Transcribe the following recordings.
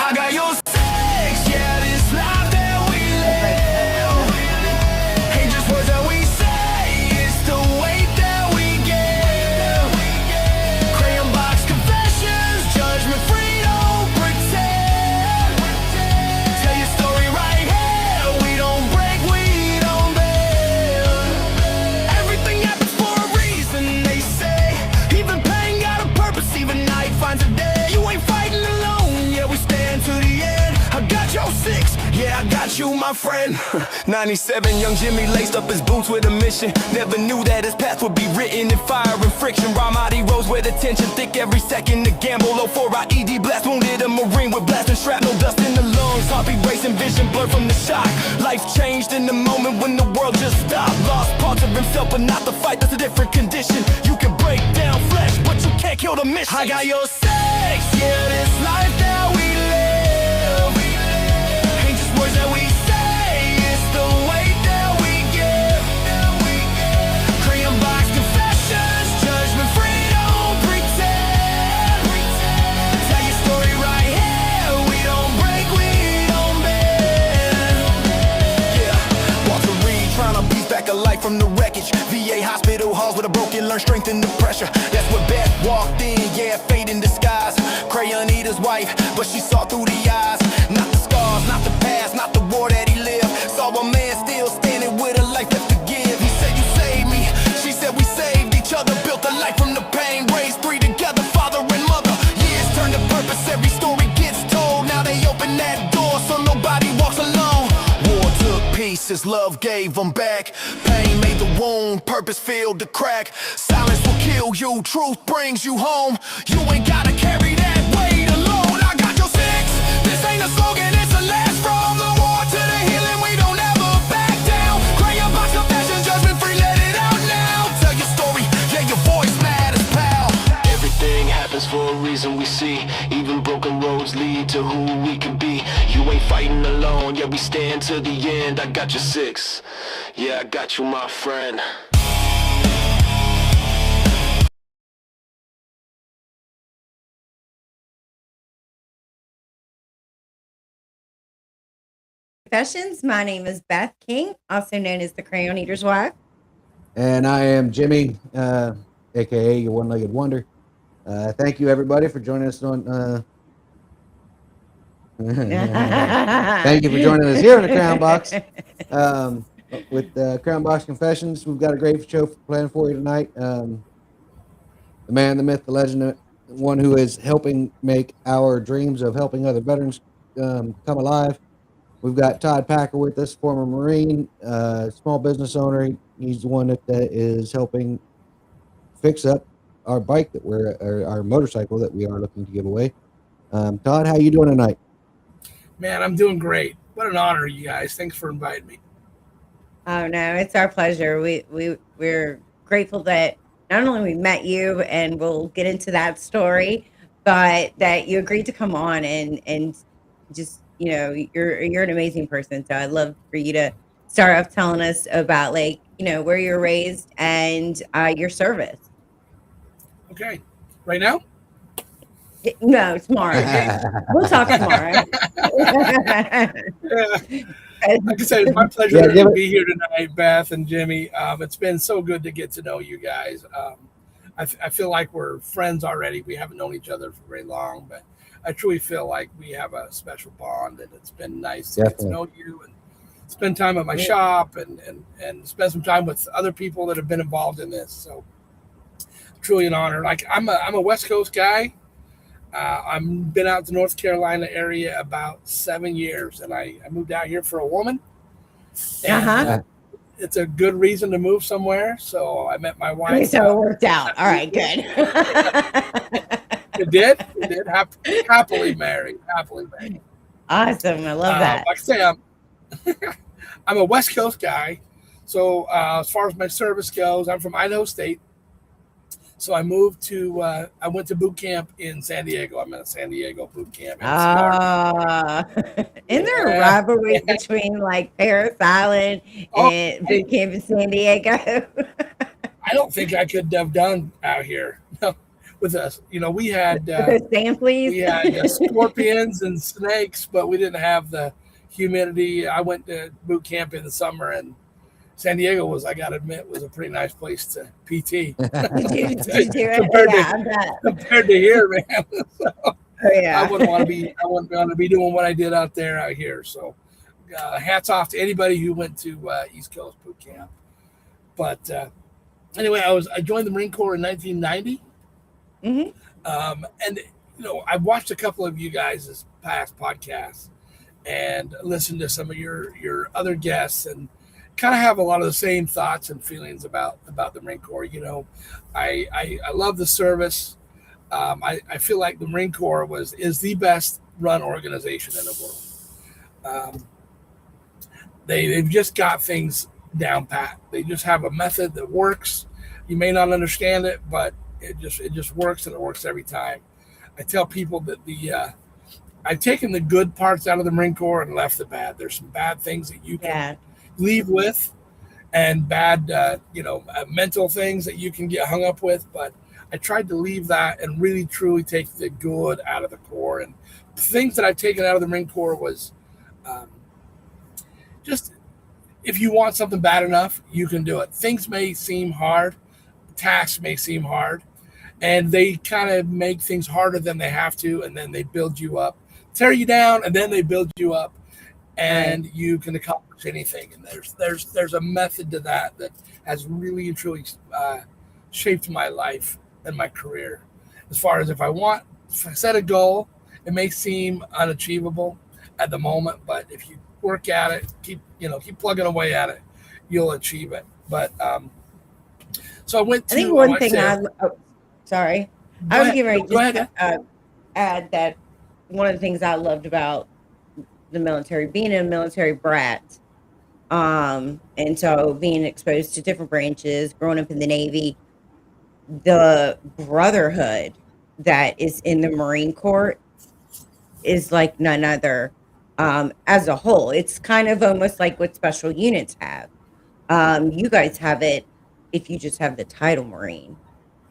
I got your sex, yeah, this life that we live ain't just words that we say, it's the weight that we give. Crayon Box Confessions, judgment free, don't pretend. Tell your story right here, we don't break, we don't bend. Everything happens for a reason, they say. Even pain got a purpose, even night finds a day. You ain't fighting alone, yeah, we stand to the end. I got your six, yeah, I got you, my friend. 97, young Jimmy laced up his boots with a mission. Never knew that his path would be written in fire and friction. Ramadi rose with attention, thick every second to gamble. 04 IED blast, wounded a Marine with blasting shrapnel, dust in the lungs. Heartbeat racing, vision blurred from the shock. Life changed in the moment when the world just stopped. Lost parts of himself, but not the fight, that's a different condition. You can break down flesh, but you can't kill the mission. I got your sex, yeah, this life that we live ain't just words that we say, it's the weight that we give. Crayon Box Confessions, judgment free, don't pretend. Tell your story right here, we don't break, we don't bend. Yeah, Walter Reed trying to beat back a life from the wreckage. VA hospital halls with a broken, learn strength in the pressure. That's where Beth walked in, yeah, fate in disguise. Crayon Eater's wife, but she saw through the eyes. Not the scars, not the past, not the war that he lived. Saw a man still standing with a life left to give. He said, you saved me, she said we saved each other. Built a life from the pain, raised three together, father and mother. Years turn to purpose, every story gets told. Now they open that door so nobody walks alone. War took pieces, love gave them back. Pain made the wound, purpose filled the crack. Silence will kill you, truth brings you home. You ain't gotta carry that weight alone. I got your six, this ain't a slogan, it's a last. From the war to the healing, we don't ever back down. Crayon Box Confessions, judgment free, let it out now. Tell your story, yeah, your voice matters, pal. Everything happens for a reason, we see. Even broken roads lead to who we can be. You ain't fighting alone, yeah, we stand to the end. I got your six, yeah, I got you, my friend. Confessions. My name is Beth King, also known as the Crayon Eater's wife. And I am Jimmy, aka your one-legged wonder. Thank you, everybody, for joining us on. Thank you for joining us here in the Crayon Box with Crayon Box Confessions. We've got a great show planned for you tonight. The man, the myth, the legend, the one who is helping make our dreams of helping other veterans come alive. We've got Todd Packer with us, former Marine, small business owner. He's the one that is helping fix up our bike that our motorcycle that we are looking to give away. Todd, how you doing tonight? Man, I'm doing great. What an honor, you guys. Thanks for inviting me. Oh no, it's our pleasure. We're grateful that not only we met you, and we'll get into that story, but that you agreed to come on and just, you know, you're an amazing person. So I'd love for you to start off telling us about, like, you know, where you're raised and your service. Okay. Right now? No, tomorrow. We'll talk tomorrow. Yeah. Like I said, it's my pleasure to be here tonight, Beth and Jimmy. It's been so good to get to know you guys. I feel like we're friends already. We haven't known each other for very long, but I truly feel like we have a special bond, and it's been nice to get to know you and spend time at my shop and spend some time with other people that have been involved in this. So truly an honor. Like I'm a West Coast guy. I've been out to North Carolina area about 7 years, and I moved out here for a woman. And it's a good reason to move somewhere. So I met my wife. Okay, so it worked out. All right, good. It did. Happily married. Awesome. I love that. Like I say, I'm a West Coast guy. So as far as my service goes, I'm from Idaho State. So I moved to, I went to boot camp in San Diego. I'm in a San Diego boot camp. Isn't there a rivalry between like Paris Island and boot camp in San Diego? I don't think I could have done out here. No, with us. You know, we had Stand, please. we had scorpions and snakes, but we didn't have the humidity. I went to boot camp in the summer, and San Diego was, I got to admit, was a pretty nice place to PT Did you? compared Yeah, I bet. compared to here, man. So, Oh, yeah. I wouldn't want to be doing what I did out here. So, hats off to anybody who went to East Coast boot camp. But anyway, I joined the Marine Corps in 1990. And you know, I've watched a couple of you guys' past podcasts and listened to some of your other guests, and kind of have a lot of the same thoughts and feelings about the Marine Corps. You know, I love the service. I feel like the Marine Corps is the best run organization in the world. They've just got things down pat. They just have a method that works. You may not understand it, but it just works, and it works every time. I tell people that I've taken the good parts out of the Marine Corps and left the bad. There's some bad things that you can leave with, and bad mental things that you can get hung up with, but I tried to leave that and really truly take the good out of the Corps. And the things that I've taken out of the Marine Corps was just, if you want something bad enough, you can do it. Things may seem hard, tasks may seem hard, and they kind of make things harder than they have to, and then they build you up, tear you down, and then they build you up, and you can accomplish anything. And there's a method to that has really and truly shaped my life and my career. As far as if I set a goal, it may seem unachievable at the moment, but if you work at it, keep plugging away at it, you'll achieve it. But so I went to. I think one thing I was getting ready to add that one of the things I loved about the military, being a military brat, and so being exposed to different branches, growing up in the Navy, the brotherhood that is in the Marine Corps is like none other. As a whole, it's kind of almost like what special units have. You guys have it if you just have the title Marine.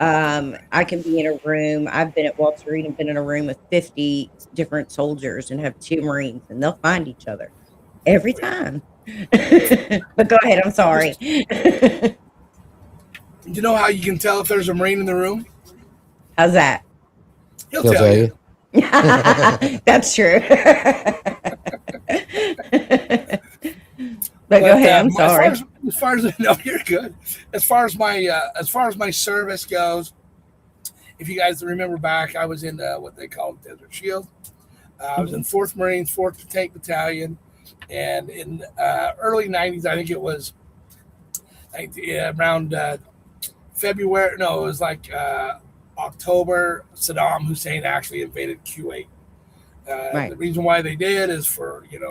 I can be in a room. I've been at Walter Reed and been in a room with 50 different soldiers and have 2 Marines, and they'll find each other every time. But go ahead. I'm sorry. You know how you can tell if there's a Marine in the room? How's that? He'll tell you. That's true. But go ahead. I'm sorry. As far as no, you're good. As far as my service goes, if you guys remember back, I was in what they call Desert Shield. I was in 4th Marines, 4th Tank Battalion, and in early 90s, I think it was around February. No, it was like October. Saddam Hussein actually invaded Kuwait. The reason why they did is for Kuwait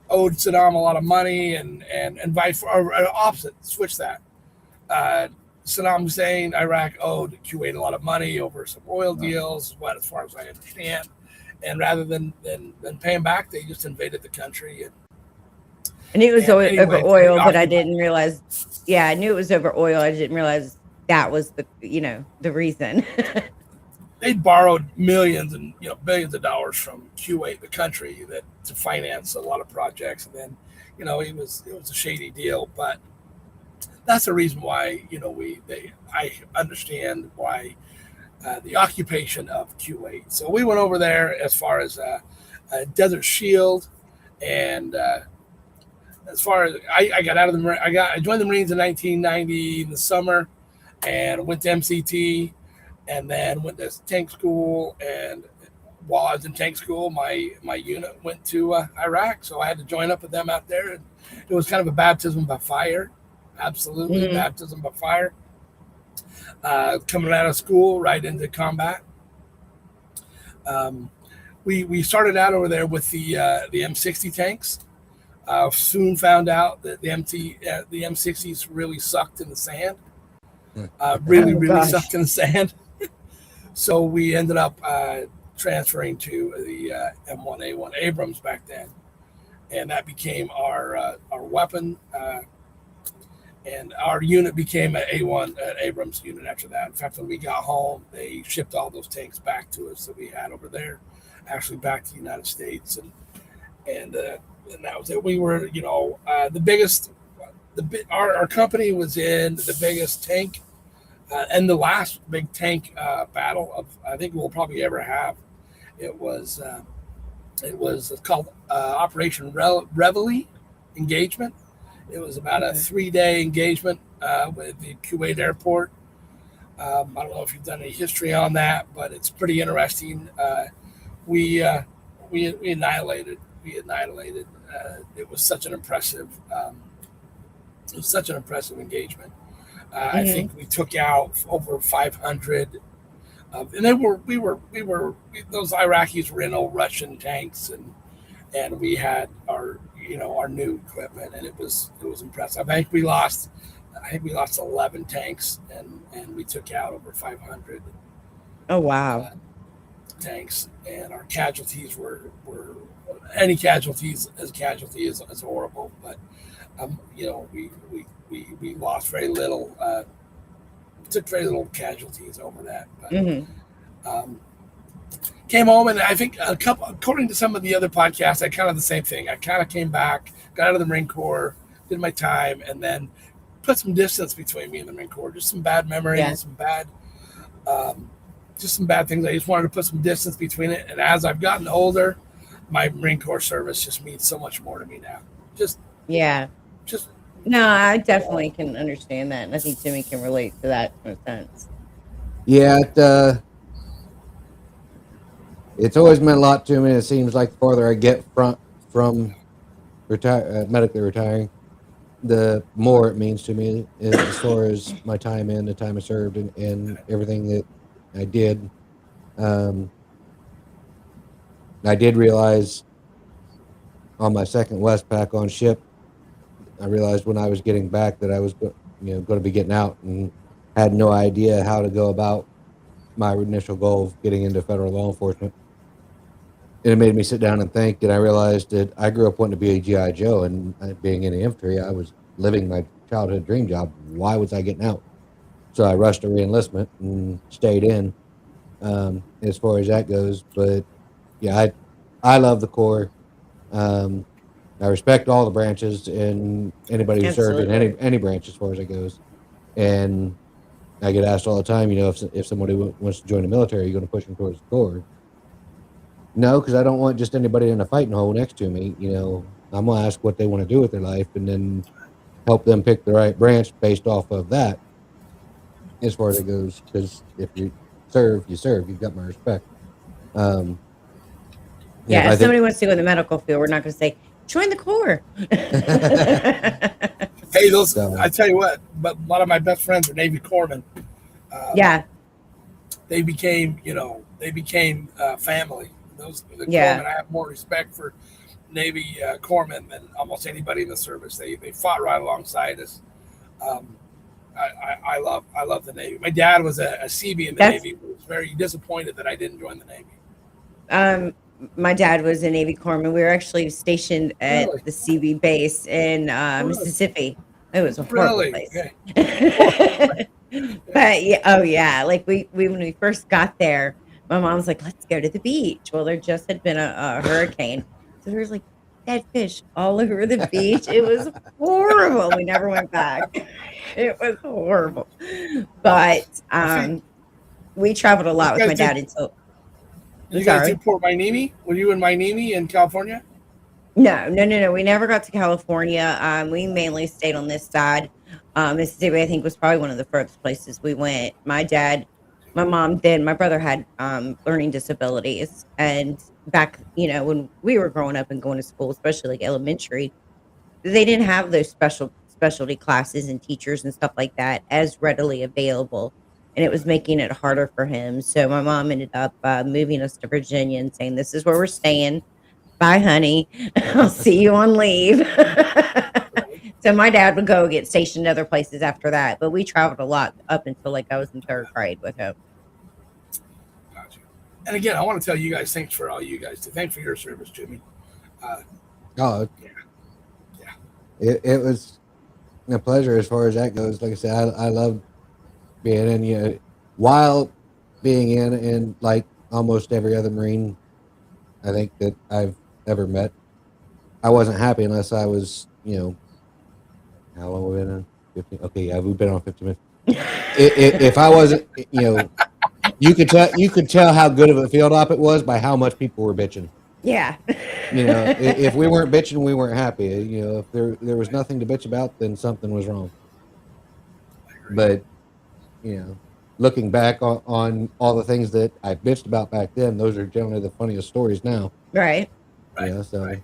owed Saddam a lot of money, and vice versa. Opposite, switch that. Saddam Hussein, Iraq owed Kuwait a lot of money over some oil deals, as far as I understand. And rather than paying back, they just invaded the country. And it was over oil, but I didn't realize. Yeah, I knew it was over oil. I didn't realize that was the reason. They borrowed millions and billions of dollars from Kuwait, the country, to finance a lot of projects, and then it was a shady deal. But that's the reason why I understand why the occupation of Kuwait. So we went over there as far as Desert Shield, and as far as I got out of the I joined the Marines in 1990 in the summer, and went to MCT. And then went to tank school, and while I was in tank school, my unit went to Iraq, so I had to join up with them out there. And it was kind of a baptism by fire, absolutely baptism by fire. Coming out of school right into combat. We started out over there with the M60 tanks. Soon found out that the M60s really sucked in the sand. Really sucked in the sand. So we ended up transferring to the M1A1 Abrams back then, and that became our weapon. And our unit became an A1, an Abrams unit after that. In fact, when we got home, they shipped all those tanks back to us that we had over there, actually back to the United States, and that was it. We were, the biggest. Our company was in the biggest tank and the last big tank battle of I think we'll probably ever have. It was called Operation Reveille engagement. It was about a 3-day engagement with the Kuwait airport. I don't know if you've done any history on that, but it's pretty interesting. We annihilated. It was such an impressive. It was such an impressive engagement. I think we took out over 500, and those Iraqis were in old Russian tanks, and we had our new equipment, and it was impressive. I think we lost 11 tanks, and we took out over 500. Oh wow. Tanks, and our casualties were any casualties as casualty is horrible, but we lost very little, took very little casualties over that. But, came home, and I think according to some of the other podcasts, I kind of the same thing. I kind of came back, got out of the Marine Corps, did my time, and then put some distance between me and the Marine Corps. Just some bad memories, some bad things. I just wanted to put some distance between it. And as I've gotten older, my Marine Corps service just means so much more to me now. No, I definitely can understand that, and I think Jimmy can relate to that in a sense. Yeah, it's always meant a lot to me. It seems like the farther I get from medically retiring, the more it means to me as far as my time the time I served, and everything that I did. I did realize on my second Westpac on ship, I realized when I was getting back that I was going to be getting out, and had no idea how to go about my initial goal of getting into federal law enforcement. And it made me sit down and think, and I realized that I grew up wanting to be a G.I. Joe, and being in the infantry, I was living my childhood dream job. Why was I getting out? So I rushed a re-enlistment and stayed in as far as that goes. But yeah, I love the Corps. I respect all the branches and anybody who served in any branch as far as it goes. And I get asked all the time, if somebody wants to join the military, are you going to push them towards the Corps? No, because I don't want just anybody in a fighting hole next to me. I'm going to ask what they want to do with their life, and then help them pick the right branch based off of that as far as it goes. Because if you serve, you serve. You've got my respect. If somebody wants to go in the medical field, we're not going to say, join the Corps. Hey, I tell you what, but a lot of my best friends are Navy corpsmen. They became family. The corpsmen, I have more respect for Navy corpsmen than almost anybody in the service. They fought right alongside us. I love the Navy. My dad was a Seabee in the Navy. He was very disappointed that I didn't join the Navy. My dad was a Navy corpsman. We were actually stationed at the Seabee base in Mississippi. It was a horrible place. Okay. But like we when we first got there, my mom was like, let's go to the beach. Well, there just had been a hurricane. So there was like dead fish all over the beach. It was horrible. We never went back. It was horrible. But we traveled a lot with my dad until. You guys did Port Hueneme? Were you in Hueneme in California? No. We never got to California. We mainly stayed on this side. Mississippi, I think, was probably one of the furthest places we went. My dad, my mom did. My brother had learning disabilities. And back, when we were growing up and going to school, especially like elementary, they didn't have those specialty classes and teachers and stuff like that as readily available. And it was making it harder for him. So my mom ended up moving us to Virginia and saying, this is where we're staying. Bye, honey. I'll see you on leave. So my dad would go get stationed other places after that. But we traveled a lot up until like I was in third grade with him. Gotcha. And again, I want to tell you guys, thanks for all you guys. Thanks for your service, Jimmy. It a pleasure as far as that goes. Like I said, I love being in, while being in like almost every other Marine I think that I've ever met. I wasn't happy unless I was, how long have we been on? 15? Okay, yeah, we've been on 15 minutes. If I wasn't, you could tell how good of a field op it was by how much people were bitching. Yeah. If we weren't bitching, we weren't happy. If there was nothing to bitch about, then something was wrong. But looking back on all the things that I bitched about back then, those are generally the funniest stories now. Right. So.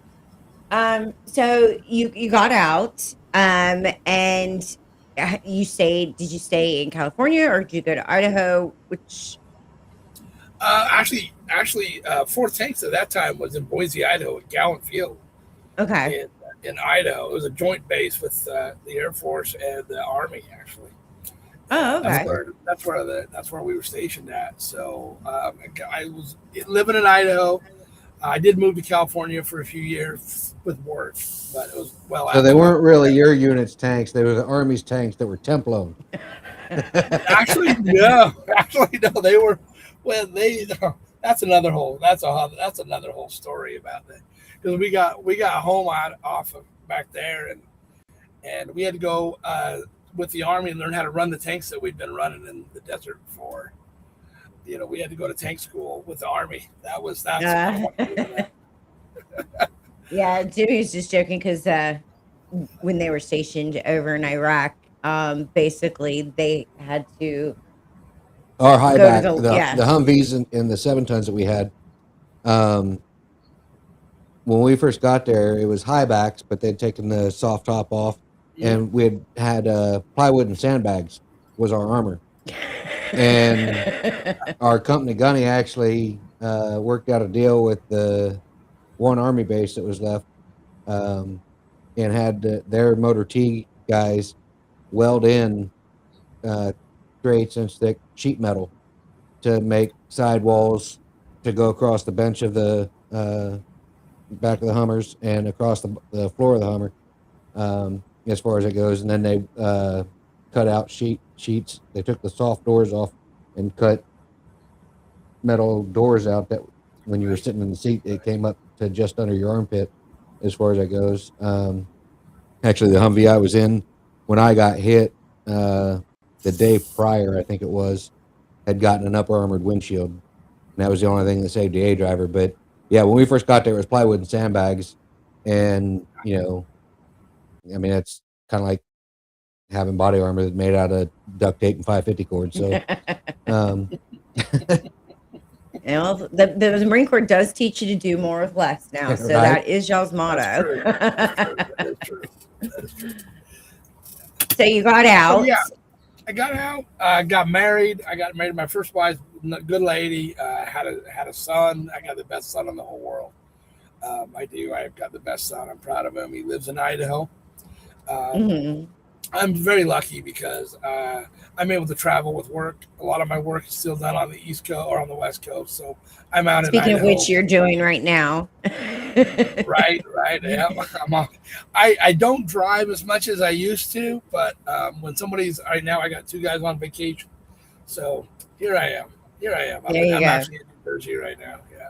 So you got out, and did you stay in California or did you go to Idaho? Which Actually, Fourth Tanks at that time was in Boise, Idaho, at Gallant Field. Okay. In Idaho, it was a joint base with the Air Force and the Army. Actually, Oh, okay. That's where we were stationed at. So I was living in Idaho. I did move to California for a few years with work, but it was well. So they weren't really your unit's tanks; they were the Army's tanks that were temp loaned. Actually, no. Actually, no. They were. Well, that's another whole. That's another whole story about that. Because we got home off of back there, and we had to go with the Army and learn how to run the tanks that we'd been running in the desert before. We had to go to tank school with the Army. That's Yeah, Jimmy was just joking because when they were stationed over in Iraq, basically they had to Our high go back, to the Humvees and the 7 tons that we had. When we first got there, it was high backs, but they'd taken the soft top off, and we had plywood and sandbags was our armor. And our company gunny actually worked out a deal with the one Army base that was left, and had their motor T guys weld in 3/8-inch thick sheet metal to make sidewalls to go across the bench of the back of the Hummers and across the floor of the Hummer, as far as it goes. And then they cut out sheets. They took the soft doors off and cut metal doors out that when you were sitting in the seat, it came up to just under your armpit as far as it goes. Actually, the Humvee I was in when I got hit the day prior, I think it was, had gotten an upper armored windshield. And that was the only thing that saved the A driver. But yeah, when we first got there, it was plywood and sandbags. And, it's kind of like having body armor that's made out of duct tape and 550 cord. So, the Marine Corps does teach you to do more with less now. So that is y'all's motto. That's true. So you got out. Yeah, I got out. I got married. My first wife, good lady. Had a son. I got the best son in the whole world. I do. I've got the best son. I'm proud of him. He lives in Idaho. I'm very lucky because I'm able to travel with work. A lot of my work is still done on the East Coast or on the West Coast, so I'm out. Speaking in of which, you're doing right now. Right. Yeah, I don't drive as much as I used to, but when somebody's right now, I got 2 guys on vacation, so here I am. I'm actually in New Jersey right now. Yeah.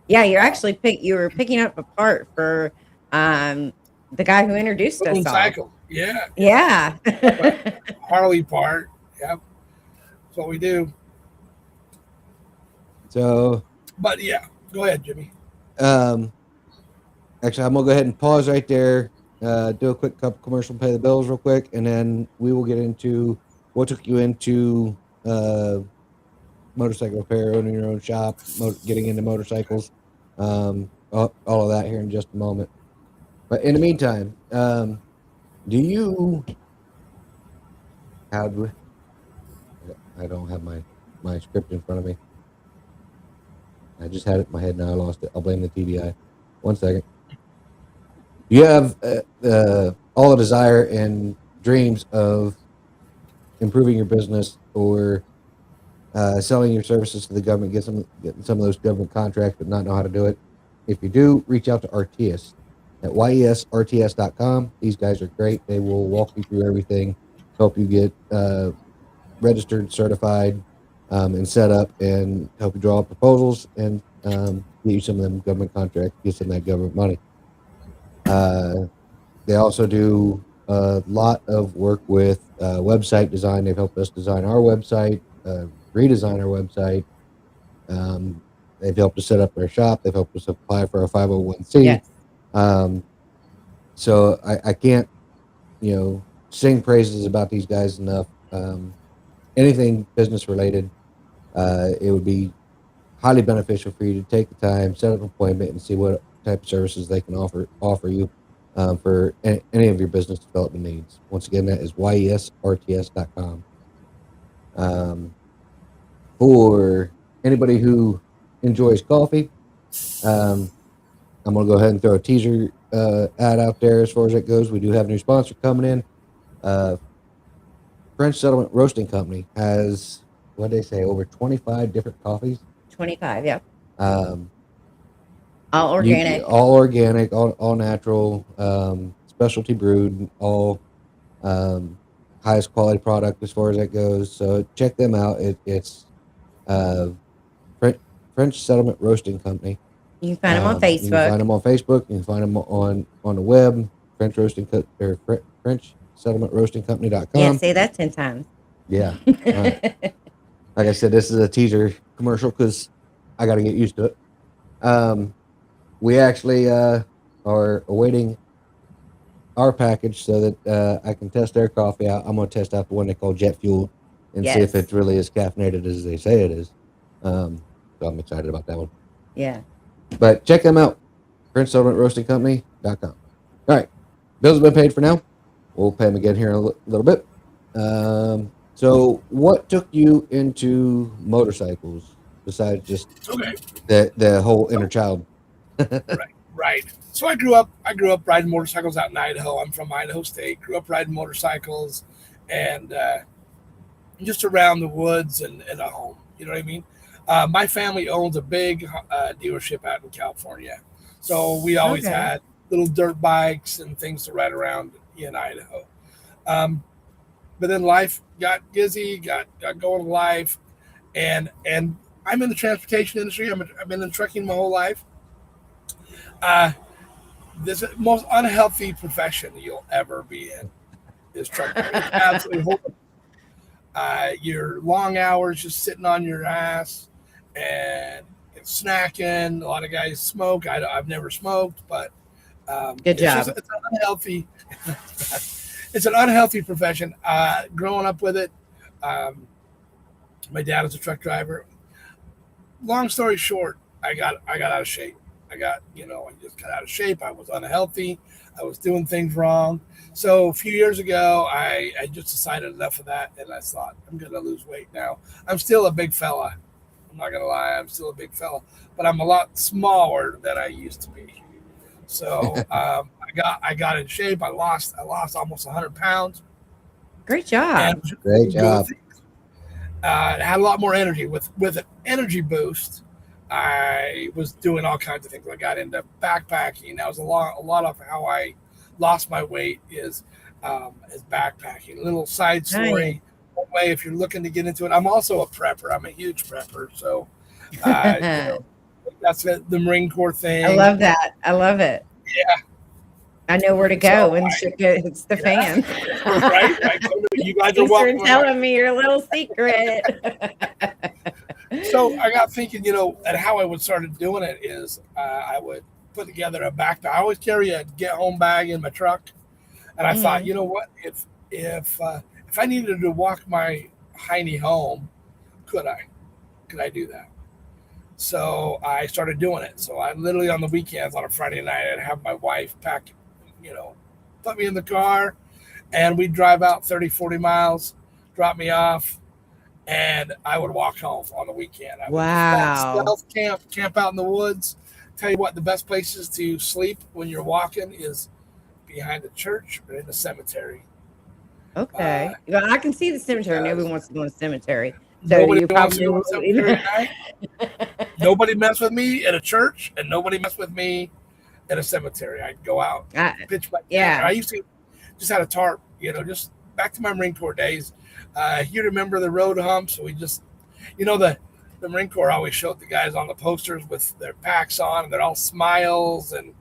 Yeah, you're actually you were picking up a part for the guy who introduced us all. Cycle. Yeah. Yeah. Harley part. Yep. That's what we do. So. But yeah, go ahead, Jimmy. Actually, I'm gonna go ahead and pause right there. Do a quick commercial, pay the bills real quick, and then we will get into what took you into motorcycle repair, owning your own shop, getting into motorcycles, all of that here in just a moment. But in the meantime, do you? I don't have my script in front of me. I just had it in my head, now I lost it. I'll blame the TDI. 1 second. You have all the desire and dreams of improving your business or selling your services to the government, getting some of those government contracts, but not know how to do it. If you do, reach out to Artias. at YESRTS.com. These guys are great. They will walk you through everything, help you get registered, certified, and set up, and help you draw up proposals, and get you some of them government contracts, get some of that government money. They also do a lot of work with website design. They've helped us design our website, redesign our website. They've helped us set up our shop. They've helped us apply for our 501c. Yes. So I can't, sing praises about these guys enough. Anything business related, it would be highly beneficial for you to take the time, set up an appointment, and see what type of services they can offer you for any of your business development needs. Once again, that is YESRTS.com. For anybody who enjoys coffee, I'm going to go ahead and throw a teaser ad out there as far as it goes. We do have a new sponsor coming in. French Settlement Roasting Company has, what did they say, over 25 different coffees. 25, yeah. All organic. All organic, all natural, specialty brewed, all highest quality product as far as that goes. So check them out. It's French Settlement Roasting Company. You can find them on Facebook. You can find them on Facebook. You can find them on the web, French Settlement Roasting Company.com. Yeah, say that 10 times. Yeah. Like I said, this is a teaser commercial because I got to get used to it. We actually are awaiting our package so that I can test their coffee out. I'm going to test out the one they call Jet Fuel and see if it's really as caffeinated as they say it is. So I'm excited about that one. Yeah. But check them out, FrenchSettlementRoastingCompany.com. All right. Bills have been paid for now. We'll pay them again here in a little bit. So what took you into motorcycles besides just the whole inner child? Right. So I grew up riding motorcycles out in Idaho. I'm from Idaho State. Grew up riding motorcycles and just around the woods and a home. You know what I mean? My family owns a big dealership out in California. So we always had little dirt bikes and things to ride around in Idaho. But then life got busy, got going in life. And I'm in the transportation industry. I've been in trucking my whole life. This is the most unhealthy profession you'll ever be in is trucking. It's absolutely horrible. Your long hours just sitting on your ass and snacking. A lot of guys smoke. I've never smoked, but good job. It's an unhealthy. It's an unhealthy profession. Growing up with it, my dad was a truck driver. Long story short, I got out of shape. I just got out of shape. I was unhealthy. I was doing things wrong. So a few years ago, I just decided enough of that, and I thought, I'm going to lose weight now. I'm still a big fella. I'm not going to lie. I'm still a big fella, but I'm a lot smaller than I used to be. So I got in shape. I lost almost 100 pounds. Great job. Great job. I had a lot more energy. With an energy boost, I was doing all kinds of things. I got into backpacking. That was a lot of how I lost my weight is backpacking. A little side story. One way, if you're looking to get into it, I'm also a prepper. I'm a huge prepper. So that's the Marine Corps thing. I love that. I love it. Yeah. I know where to go when shit hits the fan. right. You guys are welcome. You're telling me your little secret. So I got thinking, and how I would started doing it is I would put together a backpack. I always carry a get-home bag in my truck, and I thought, you know what, if I needed to walk my hiney home, could I do that? So I started doing it. So I literally on the weekends, on a Friday night, I'd have my wife pack, put me in the car, and we'd drive out 30, 40 miles, drop me off, and I would walk home on the weekend. I would stealth camp out in the woods. Tell you what, the best places to sleep when you're walking is behind the church or in the cemetery. Okay. Well, I can see the cemetery. Nobody wants to go to the cemetery. So you probably Nobody messed with me at a church, and nobody messed with me at a cemetery. I'd go out, pitch my tent. Yeah. I used to just had a tarp, just back to my Marine Corps days. You remember the road humps? We just, the Marine Corps always showed the guys on the posters with their packs on, and they're all smiles and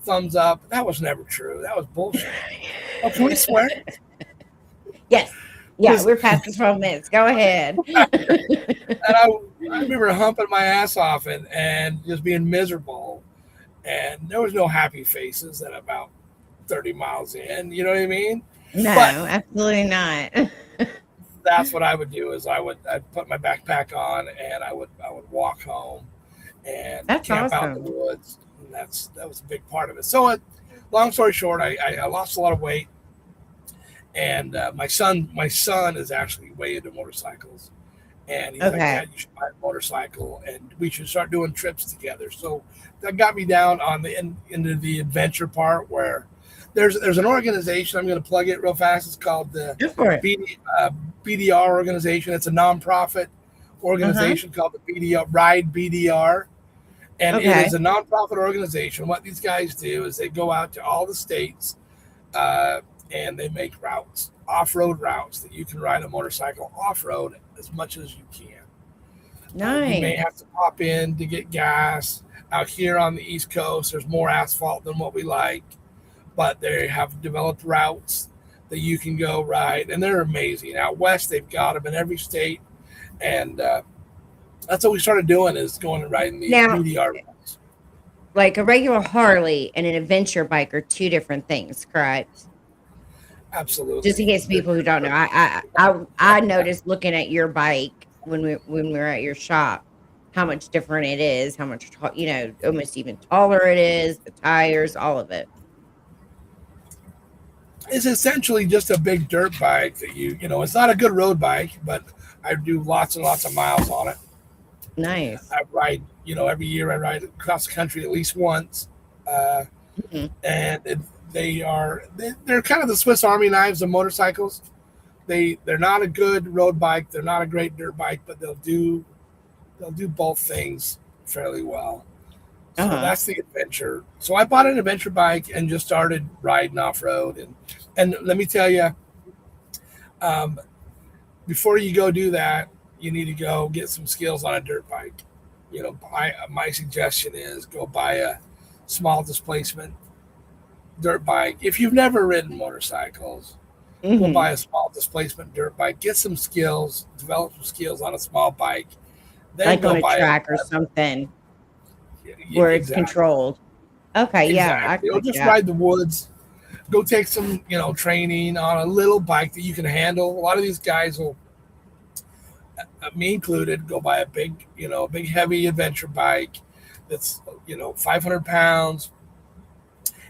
thumbs up. That was never true. That was bullshit. Oh, can we swear? Yes. Yeah, we're past the 12 minutes. Go ahead. And I remember humping my ass off and just being miserable. And there was no happy faces at about 30 miles in. You know what I mean? No, absolutely not. That's what I would do is I'd put my backpack on and I would walk home and camp out in the woods. And that was a big part of it. So long story short, I lost a lot of weight. And my son is actually way into motorcycles, and he's like, Dad, you should buy a motorcycle, and we should start doing trips together. So that got me down on into the adventure part where there's an organization. I'm going to plug it real fast. It's called the BDR organization. It's a nonprofit organization called the Ride BDR, and it is a nonprofit organization. What these guys do is they go out to all the states. And they make routes, off-road routes that you can ride a motorcycle off-road as much as you can. Nice. You may have to pop in to get gas. Out here on the East Coast, there's more asphalt than what we like, but they have developed routes that you can go ride, and they're amazing. Out west, they've got them in every state, and that's what we started doing is going and riding these BDR routes. Like a regular Harley and an adventure bike are two different things, correct? Absolutely. Just in case people who don't know, I noticed looking at your bike when we were at your shop, how much different it is, how much almost even taller it is, the tires, all of it. It's essentially just a big dirt bike that it's not a good road bike, but I do lots and lots of miles on it. Nice. I ride, every year I ride across the country at least once, and they're kind of the Swiss Army knives of motorcycles. They're not a good road bike. They're not a great dirt bike, but they'll do both things fairly well. So that's the adventure. So I bought an adventure bike and just started riding off road. And let me tell you, before you go do that, you need to go get some skills on a dirt bike. My suggestion is go buy a small displacement dirt bike. If you've never ridden motorcycles, go buy a small displacement dirt bike. Get some skills, develop some skills on a small bike. Then like go on a buy track or something where it's controlled. Okay, exactly. Yeah. Just ride the woods. Go take some, training on a little bike that you can handle. A lot of these guys will, me included, go buy a big heavy adventure bike that's 500 pounds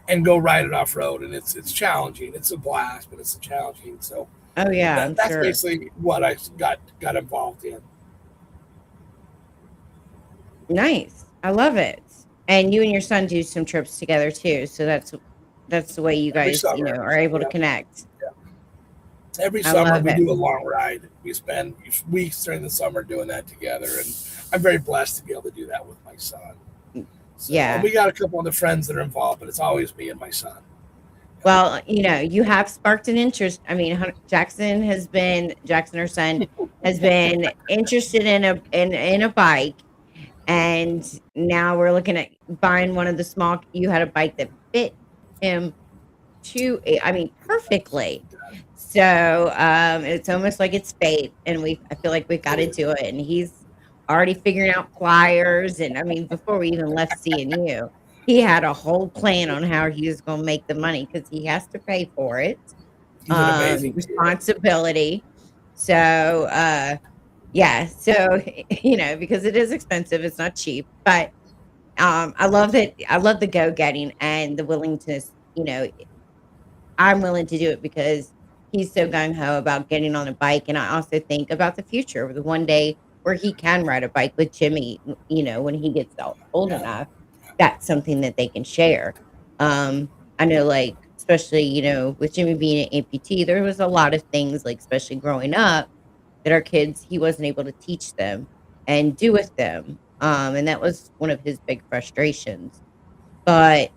and go ride it off road. And it's challenging. It's a blast, but it's challenging. So that's sure. Basically what I got involved in. Nice. I love it. And you and your son do some trips together too. So that's the way you guys are able to connect. Yeah. Every summer we do a long ride. We spend weeks during the summer doing that together, and I'm very blessed to be able to do that with my son. So, and we got a couple other friends that are involved, but it's always me and my son. Well, you have sparked an interest. I mean, Jackson, our son, has been interested in a bike, and now we're looking at buying one of the small. You had a bike that fit him perfectly. So it's almost like it's fate, and I feel like we've got into it, and he's already figuring out pliers, and before we even left CNU, he had a whole plan on how he was going to make the money because he has to pay for it. He's an amazing responsibility. So because it is expensive, it's not cheap, but I love that. I love the go-getting and the willingness. I'm willing to do it because he's so gung-ho about getting on a bike. And I also think about the future, the one day where he can ride a bike with Jimmy, when he gets old enough. That's something that they can share. I know, especially, with Jimmy being an amputee, there was a lot of things, especially growing up, that our kids, he wasn't able to teach them and do with them. And that was one of his big frustrations. But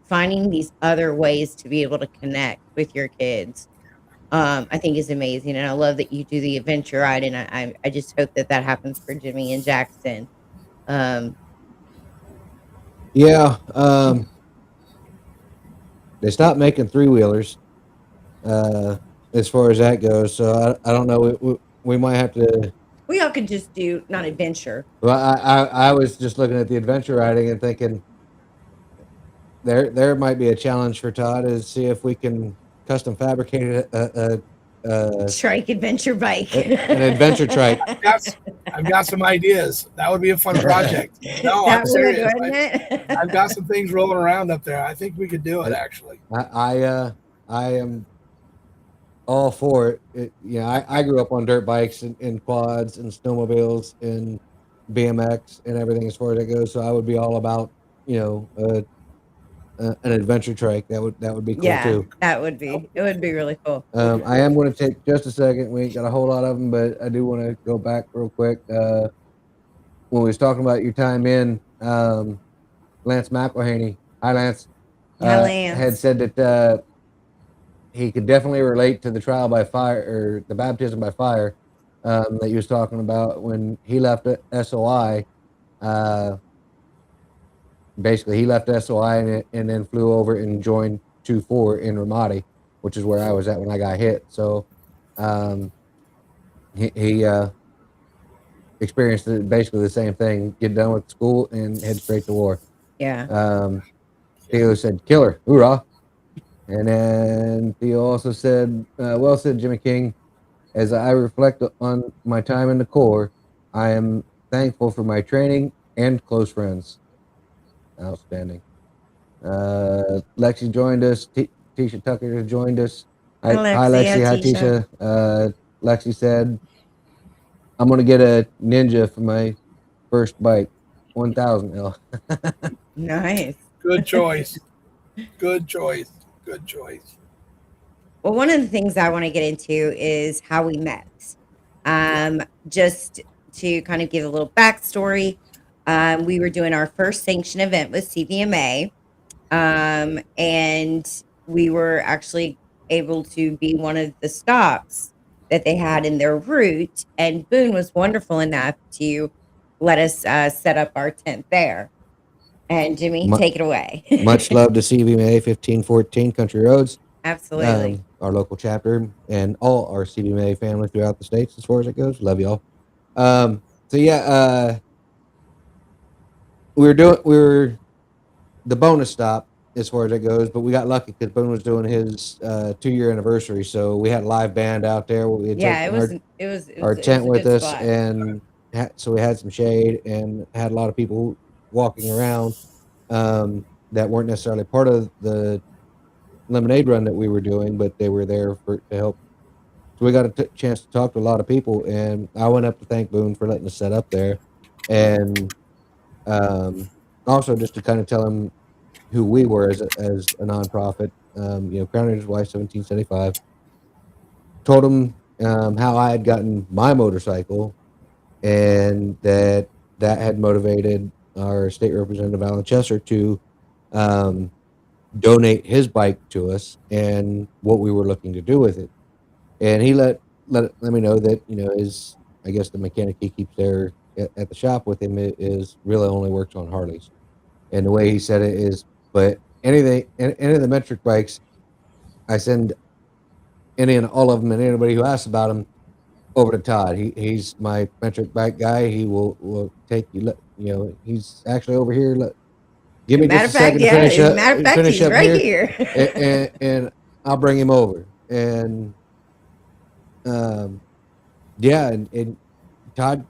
finding these other ways to be able to connect with your kids, I think is amazing. And I love that you do the adventure ride. And I just hope that that happens for Jimmy and Jackson. Yeah. They stopped making 3-wheelers, as far as that goes. So I don't know. We might have to. We all could just do not adventure. Well, I was just looking at the adventure riding and thinking there might be a challenge for Todd to see if we can custom fabricate a Trike adventure bike. an adventure trike. I've got some ideas. That would be a fun project. No, I'm serious. I've got some things rolling around up there. I think we could do it, actually. I am all for it. I grew up on dirt bikes and quads and snowmobiles and BMX and everything as far as that goes. So I would be all about, an adventure trike. That would be cool too. That would be. It would be really cool. I am going to take just a second. We ain't got a whole lot of them, but I do want to go back real quick. When we was talking about your time in, Lance McElhaney, hi Lance, had said that he could definitely relate to the trial by fire or the baptism by fire that you was talking about when he left SOI. Basically, he left SOI and then flew over and joined 2-4 in Ramadi, which is where I was at when I got hit. So he experienced basically the same thing, get done with school and head straight to war. Yeah. Theo said, killer, hoorah. And then Theo also said, well said, Jimmy King. As I reflect on my time in the Corps, I am thankful for my training and close friends. Outstanding. Lexi joined us. Tisha Tucker has joined us. Hi, Lexi. Hi, Tisha. Lexi said, I'm going to get a Ninja for my first bike. 1,000 L. Nice. Good choice. Good choice. Good choice. Well, one of the things I want to get into is how we met. Just to kind of give a little backstory, we were doing our first sanction event with CVMA, and we were actually able to be one of the stops that they had in their route. And Boone was wonderful enough to let us set up our tent there. And Jimmy, take it away. Much love to CVMA 1514 Country Roads. Absolutely. Our local chapter and all our CVMA family throughout the states as far as it goes. Love y'all. We were the bonus stop as far as it goes, but we got lucky because Boone was doing his 2-year anniversary, so we had a live band out there. We had it was our tent with us, spot. and so we had some shade and had a lot of people walking around that weren't necessarily part of the lemonade run that we were doing, but they were there to help. So we got a chance to talk to a lot of people, and I went up to thank Boone for letting us set up there, and also just to kind of tell him who we were as a nonprofit. Crown Ranger's Wife 1775. Told him how I had gotten my motorcycle, and that had motivated our state representative Alan Chesser to donate his bike to us and what we were looking to do with it. And he let me know that I guess the mechanic he keeps there at the shop with him is really only works on Harleys. And the way he said it is, but any of the metric bikes, I send any and all of them, and anybody who asks about them over to Todd. He's my metric bike guy. He will take you. He's actually over here. Give me just a second to finish up. Matter of fact, he's right here. and I'll bring him over. And and Todd,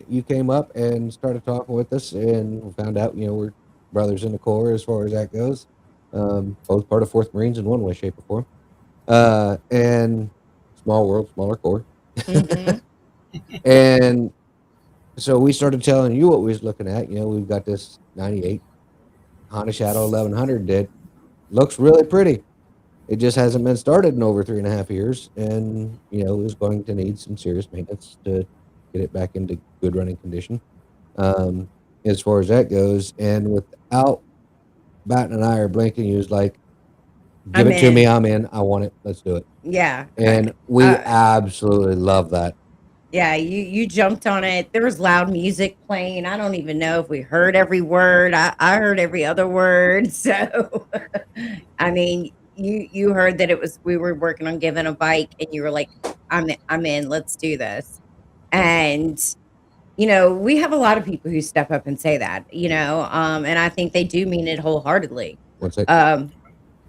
you came up and started talking with us, and we found out we're brothers in the Corps as far as that goes. Both part of 4th Marines in one way, shape, or form. And small world, smaller Corps. Mm-hmm. And so we started telling you what we was looking at. We've got this 98 Honda Shadow 1100 that looks really pretty. It just hasn't been started in over 3.5 years, and is going to need some serious maintenance to get it back into good running condition. As far as that goes, and without Batten and I are blinking. He was like, "Give I'm it to me. in. I'm in. I want it. Let's do it." Yeah. And we absolutely love that. Yeah, you jumped on it. There was loud music playing. I don't even know if we heard every word. I heard every other word. So, I mean, you heard that it was we were working on giving a bike, and you were like, I'm in. Let's do this." And we have a lot of people who step up and say that. And I think they do mean it wholeheartedly. One sec. Um,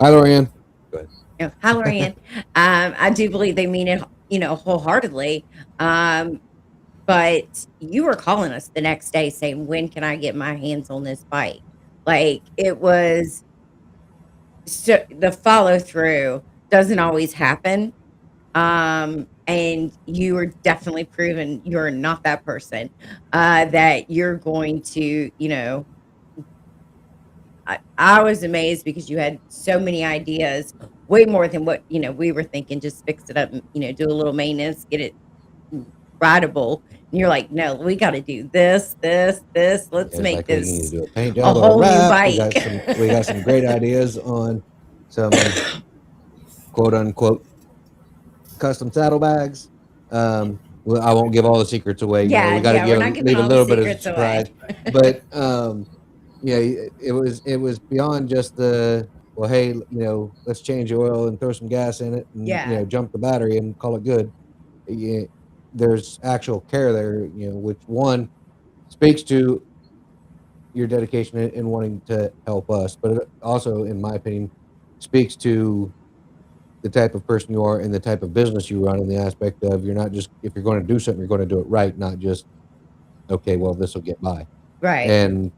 Hi, Lorianne. Go ahead. Hi, Lorianne. I do believe they mean it, wholeheartedly. But you were calling us the next day saying, "When can I get my hands on this bike?" Like, it was so the follow through doesn't always happen. And you are definitely proven you're not that person, that you're going to, I was amazed because you had so many ideas, way more than what, we were thinking. Just fix it up and, do a little maintenance, get it rideable. And you're like, "No, we got to do this, this, this. Let's It's make like we need to this do a paint a job or a whole new wrap. bike." We got some great ideas on some quote unquote custom saddlebags. Well, I won't give all the secrets away. Yeah, We got to yeah, we're not giving leave a all the little bit of secrets surprise. away. But yeah, it was beyond just the, well, hey, let's change the oil and throw some gas in it and Yeah, jump the battery and call it good. Yeah, there's actual care there, which one speaks to your dedication in wanting to help us, but it also, in my opinion, speaks to the type of person you are and the type of business you run, in the aspect of, you're not just, if you're going to do something, you're going to do it right, not just, okay, well, this will get by. right. And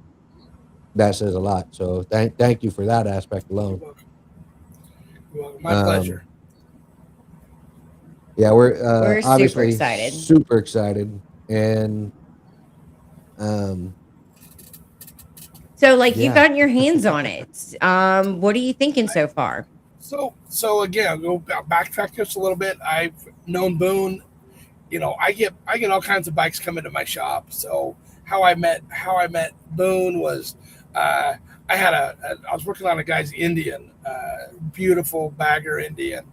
that says a lot. So thank you for that aspect alone. You're welcome. You're welcome. My pleasure. Yeah, we're We're super obviously excited. super excited. And So, like, you've yeah, gotten your hands on it. What are you thinking so far? So again, go backtrack just a little bit. I've known Boone. I get all kinds of bikes coming to my shop. So how I met Boone was, I was working on a guy's Indian, beautiful bagger Indian,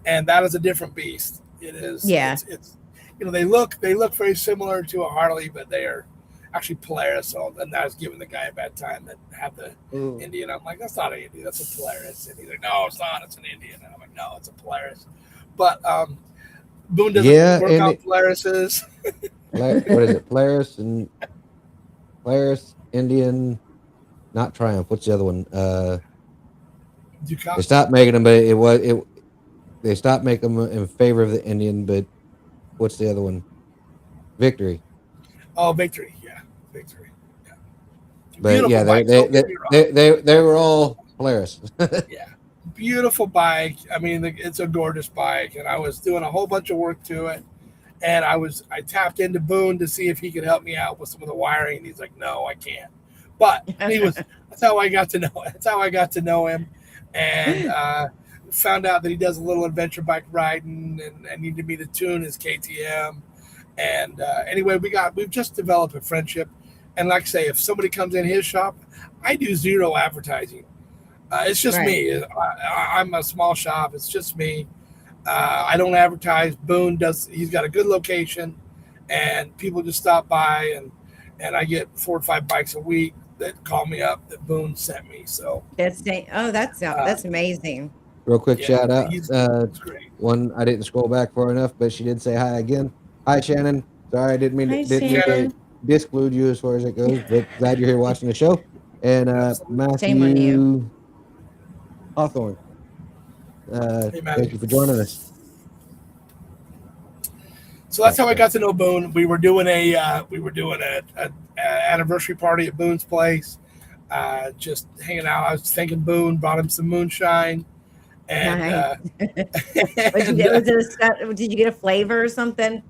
and that is a different beast. It is. Yeah. It's they look very similar to a Harley, but they are actually Polaris. So then I was giving the guy a bad time that had the Ooh. Indian. I'm like, "That's not an Indian, that's a Polaris." And he's like, "No, it's not. It's an Indian." And I'm like, "No, it's a Polaris." But Boone doesn't work on Polarises. What is it? Polaris, Indian, not Triumph. What's the other one? They stopped making them, but they stopped making them in favor of the Indian. But what's the other one? Victory. Oh, Victory. Yeah, Victory. Yeah. But beautiful yeah, bike. they were all Polaris. Yeah, beautiful bike. I mean, it's a gorgeous bike, and I was doing a whole bunch of work to it. And I tapped into Boone to see if he could help me out with some of the wiring. And he's like, "No, I can't." But that's how I got to know. That's how I got to know him, and found out that he does a little adventure bike riding, and needed me to tune his KTM. And anyway, we've just developed a friendship. And like I say, if somebody comes in his shop, I do zero advertising. It's just me. I'm a small shop. It's just me. I don't advertise. Boone does. He's got a good location, and people just stop by, and I get 4 or 5 bikes a week that call me up that Boone sent me. So that's amazing. Real quick shout out. He's great. One, I didn't scroll back far enough, but she did say hi again. Hi, Shannon. Sorry, I didn't mean to disclude you as far as it goes, but glad you're here watching the show. And Matthew Hawthorne. Thank you for joining us. So that's how I got to know Boone. We were doing a anniversary party at Boone's place, just hanging out. I was thanking Boone, brought him some moonshine, and did you get a flavor or something?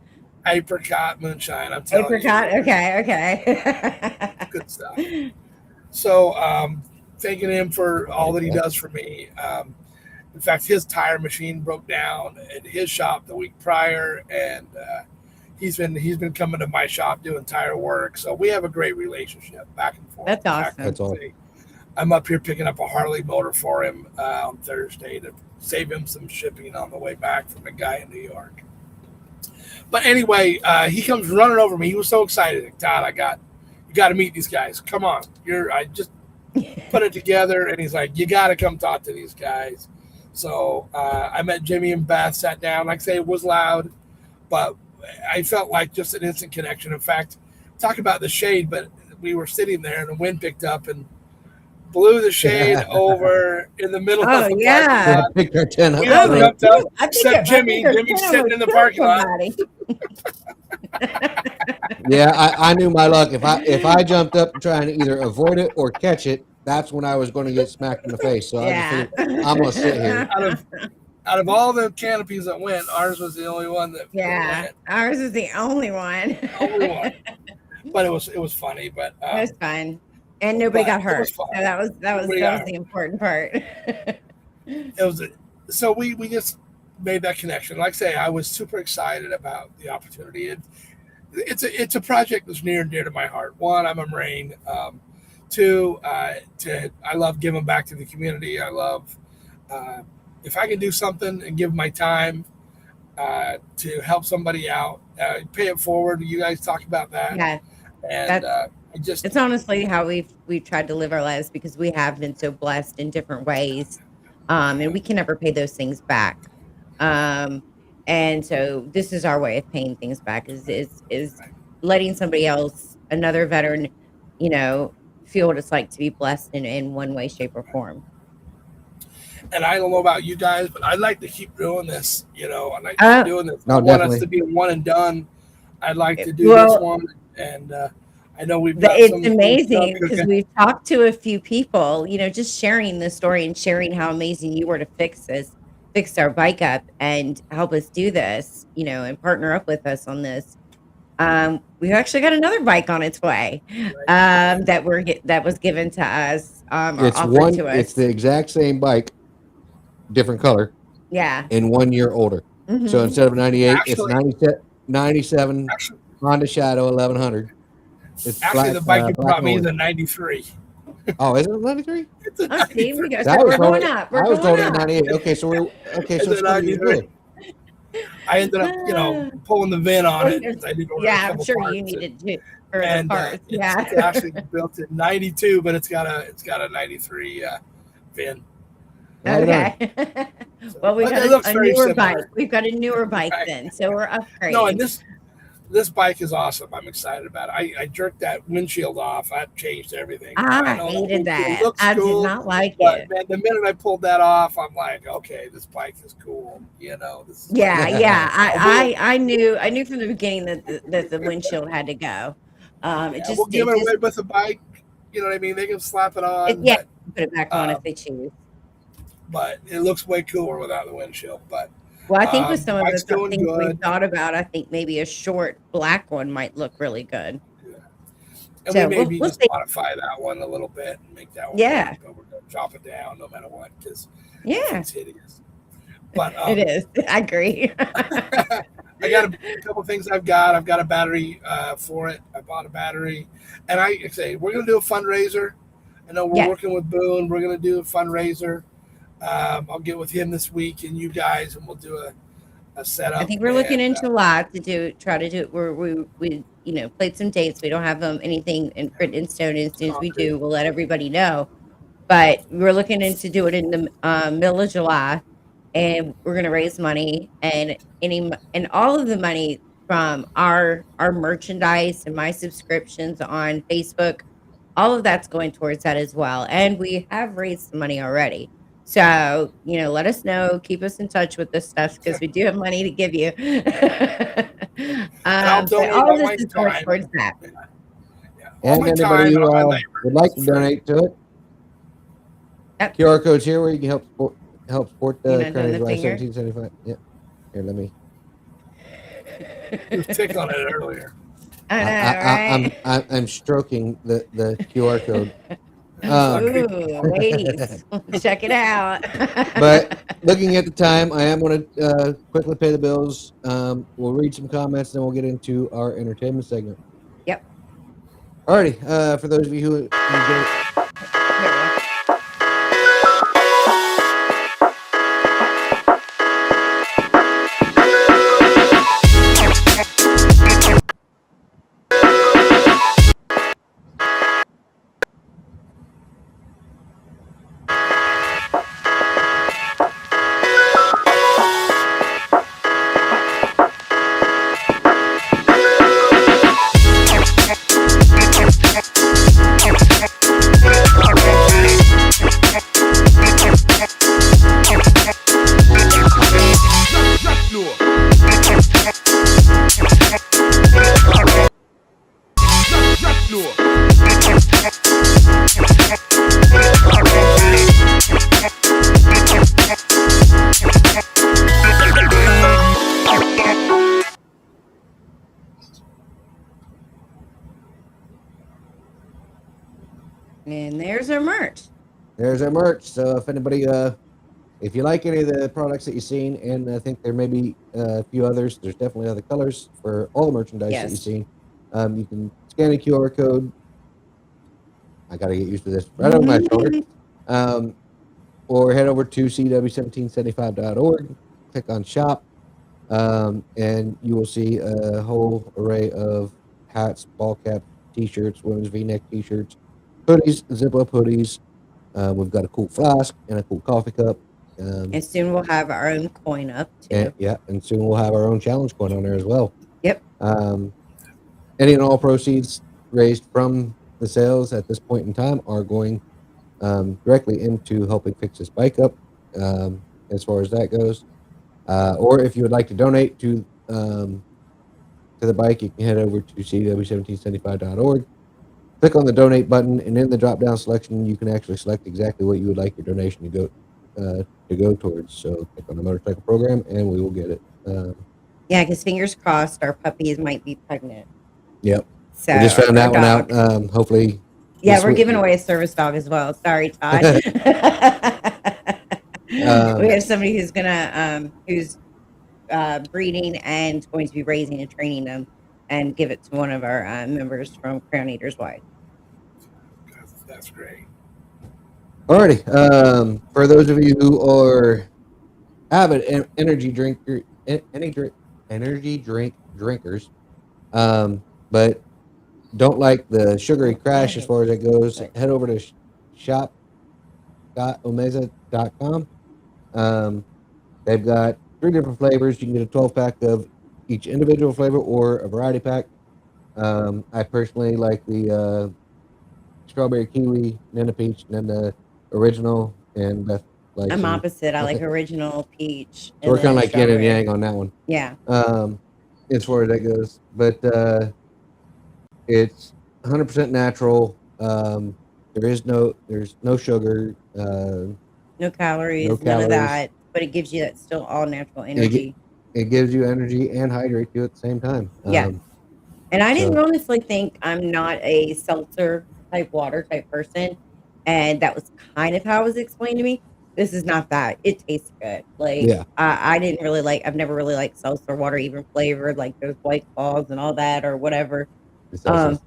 Apricot moonshine. I'm telling you. Apricot. Okay. Good stuff. So thanking him for all that he does for me. In fact, his tire machine broke down at his shop the week prior, and he's been coming to my shop doing tire work. So we have a great relationship back and forth. That's awesome. That's awesome. I'm up here picking up a Harley motor for him on Thursday to save him some shipping on the way back from a guy in New York. But anyway, he comes running over me. He was so excited. Like, Todd, you got to meet these guys. Come on. I just put it together. And he's like, you got to come talk to these guys. So I met Jimmy and Beth, sat down. Like I say, it was loud, but I felt like just an instant connection. In fact, talk about the shade, but we were sitting there and the wind picked up and blew the shade over in the middle of the parking lot. Picked our tent up. We all jumped up, except Jimmy. Jimmy's sitting in the parking lot. Yeah, I knew my luck. If I jumped up trying to either avoid it or catch it, that's when I was going to get smacked in the face. So I figured, I'm going to sit here. Out of all the canopies that went, ours was the only one that went. Ours was the only one. But it was funny. But it was fun. And nobody got hurt. So that was the important part. So we just made that connection. Like I say, I was super excited about the opportunity. It's a project that's near and dear to my heart. One, I'm a Marine. Two, I love giving back to the community. I love if I can do something and give my time to help somebody out, pay it forward. You guys talk about that. Yeah. And it's honestly how we've tried to live our lives, because we have been so blessed in different ways, and we can never pay those things back. And so this is our way of paying things back, is letting somebody else, another veteran, feel what it's like to be blessed in one way, shape, or form. And I don't know about you guys, but I'd like to keep doing this. I'd like to keep doing this. I want us to be a one and done. I'd like to do this one, and I know we've got it's amazing because we've talked to a few people, just sharing the story and sharing how amazing you were to fix our bike up and help us do this, and partner up with us on this. We've actually got another bike on its way that was given to us. It's the exact same bike, different color. Yeah. And 1 year older. Mm-hmm. So instead of 98, it's 97 Honda Shadow 1100. It's actually the bike you brought me is a 93. Oh, is it a 93? It's a 93. We're going up. I was told it 98. Okay, so so it's 93. I ended up, pulling the VIN on it. I did I'm sure you needed to for the parts. It's actually built in 92, but it's got a 93 VIN. Okay. Well, we've got a newer bike. We've got a newer bike then, so we're upgrading. No, and this bike is awesome. I'm excited about it. I jerked that windshield off. I've changed everything. I hated that. I did not like it. Man, the minute I pulled that off, I'm like, okay, this bike is cool. I knew from the beginning that the windshield had to go. We'll give it away with the bike. You know what I mean? They can slap it on. Put it back on if they choose. But it looks way cooler without the windshield. But well, I think with some of the things we thought about, I think maybe a short black one might look really good. Yeah. And we maybe just modify that one a little bit and make that one. Yeah. But we're going to chop it down no matter what, because it's hideous. But it is. I agree. I got a couple of things I've got a battery for it. I bought a battery. And I say, we're going to do a fundraiser. I know we're working with Boone. We're going to do a fundraiser. I'll get with him this week and you guys, and we'll do a setup. I think we're looking into a lot to try to do it. We played some dates. We don't have anything written in stone. As soon as we do, we'll let everybody know. But we're looking into do it in the middle of July, and we're going to raise money, and all of the money from our merchandise and my subscriptions on Facebook, all of that's going towards that as well. And we have raised some money already. So, let us know. Keep us in touch with this stuff because we do have money to give you. I'll donate all of my this is time. towards that. And anybody who would like to donate to it, QR code's here where you can help support the Crayon Box 1775. Yep. Here, let me. You ticked on it earlier. I'm stroking the QR code. Ooh, ladies, check it out. But looking at the time, I am going to quickly pay the bills. We'll read some comments, then we'll get into our entertainment segment. Yep. Alrighty. For those of you who get it. And there's our merch. There's our merch. So if anybody, if you like any of the products that you've seen, and I think there may be a few others, there's definitely other colors for all the merchandise that you've seen. You can scan a QR code. I got to get used to this. Right over my shoulder. Or head over to cw1775.org, click on shop, and you will see a whole array of hats, ball caps, t-shirts, women's v-neck t-shirts, hoodies, zip-up hoodies. We've got a cool flask and a cool coffee cup. And soon we'll have our own coin up too. And soon we'll have our own challenge coin on there as well. Yep. Any and all proceeds raised from the sales at this point in time are going directly into helping fix this bike up, as far as that goes. Or if you would like to donate to the bike, you can head over to cw1775.org, click on the donate button, and in the drop down selection you can actually select exactly what you would like your donation to go towards. So click on the motorcycle program and we will get it. Yeah, because fingers crossed our puppies might be pregnant. Yep. So we just found that one out. Hopefully. Yeah, we're giving away a service dog as well. Sorry, Todd. We have somebody who's gonna who's breeding and going to be raising and training them, and give it to one of our members from Crown Eaters Wide. That's great. Alrighty. For those of you who are avid energy drink drinkers, but don't like the sugary crash as far as it goes, head over to shop.omeza.com. They've got 3 different flavors. You can get a 12-pack of each individual flavor or a variety pack. I personally like the strawberry kiwi, then the peach, and then the original. And Beth likes I'm opposite. I like original peach. So we're kind of like yin and yang on that one. Yeah. As far as that goes, but it's 100% natural. There's no sugar, no calories, no none of that. But it gives you that still all natural energy. It gives you energy and hydrates you at the same time. Yeah. And I didn't honestly think I'm not a seltzer type water type person. And that was kind of how it was explained to me. This is not that. It tastes good. Like, I didn't really I've never really liked seltzer water, even flavored, like those White Claws and all that or whatever.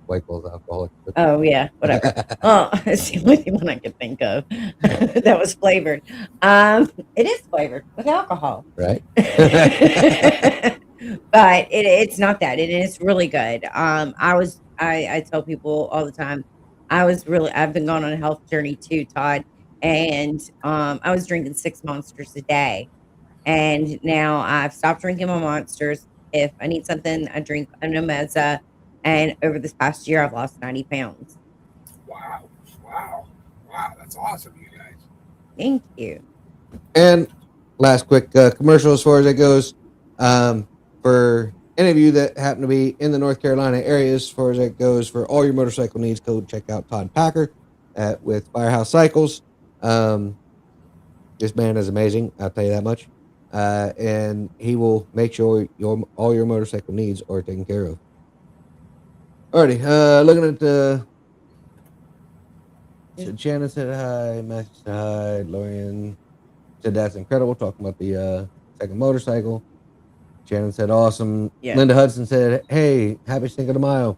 White Claws alcoholic. Oh, yeah, whatever. Oh, it's the only one I could think of that was flavored. It is flavored with alcohol. Right. But it's not that. It is really good. I tell people all the time, I've been going on a health journey too, Todd. And I was drinking 6 Monsters a day. And now I've stopped drinking my Monsters. If I need something, I drink an Omeza. And over this past year, I've lost 90 pounds. Wow. That's awesome, you guys. Thank you. And last quick commercial as far as it goes. For any of you that happen to be in the North Carolina area, as far as it goes, for all your motorcycle needs, go check out Todd Packer with Firehouse Cycles. This man is amazing, I'll tell you that much. And he will make sure all your motorcycle needs are taken care of. Alrighty, looking at the Shannon said hi, Matthew said hi, Lorian said that's incredible, talking about the second motorcycle. Shannon said Awesome. Yeah. Linda Hudson said, hey, happy Cinco de Mayo.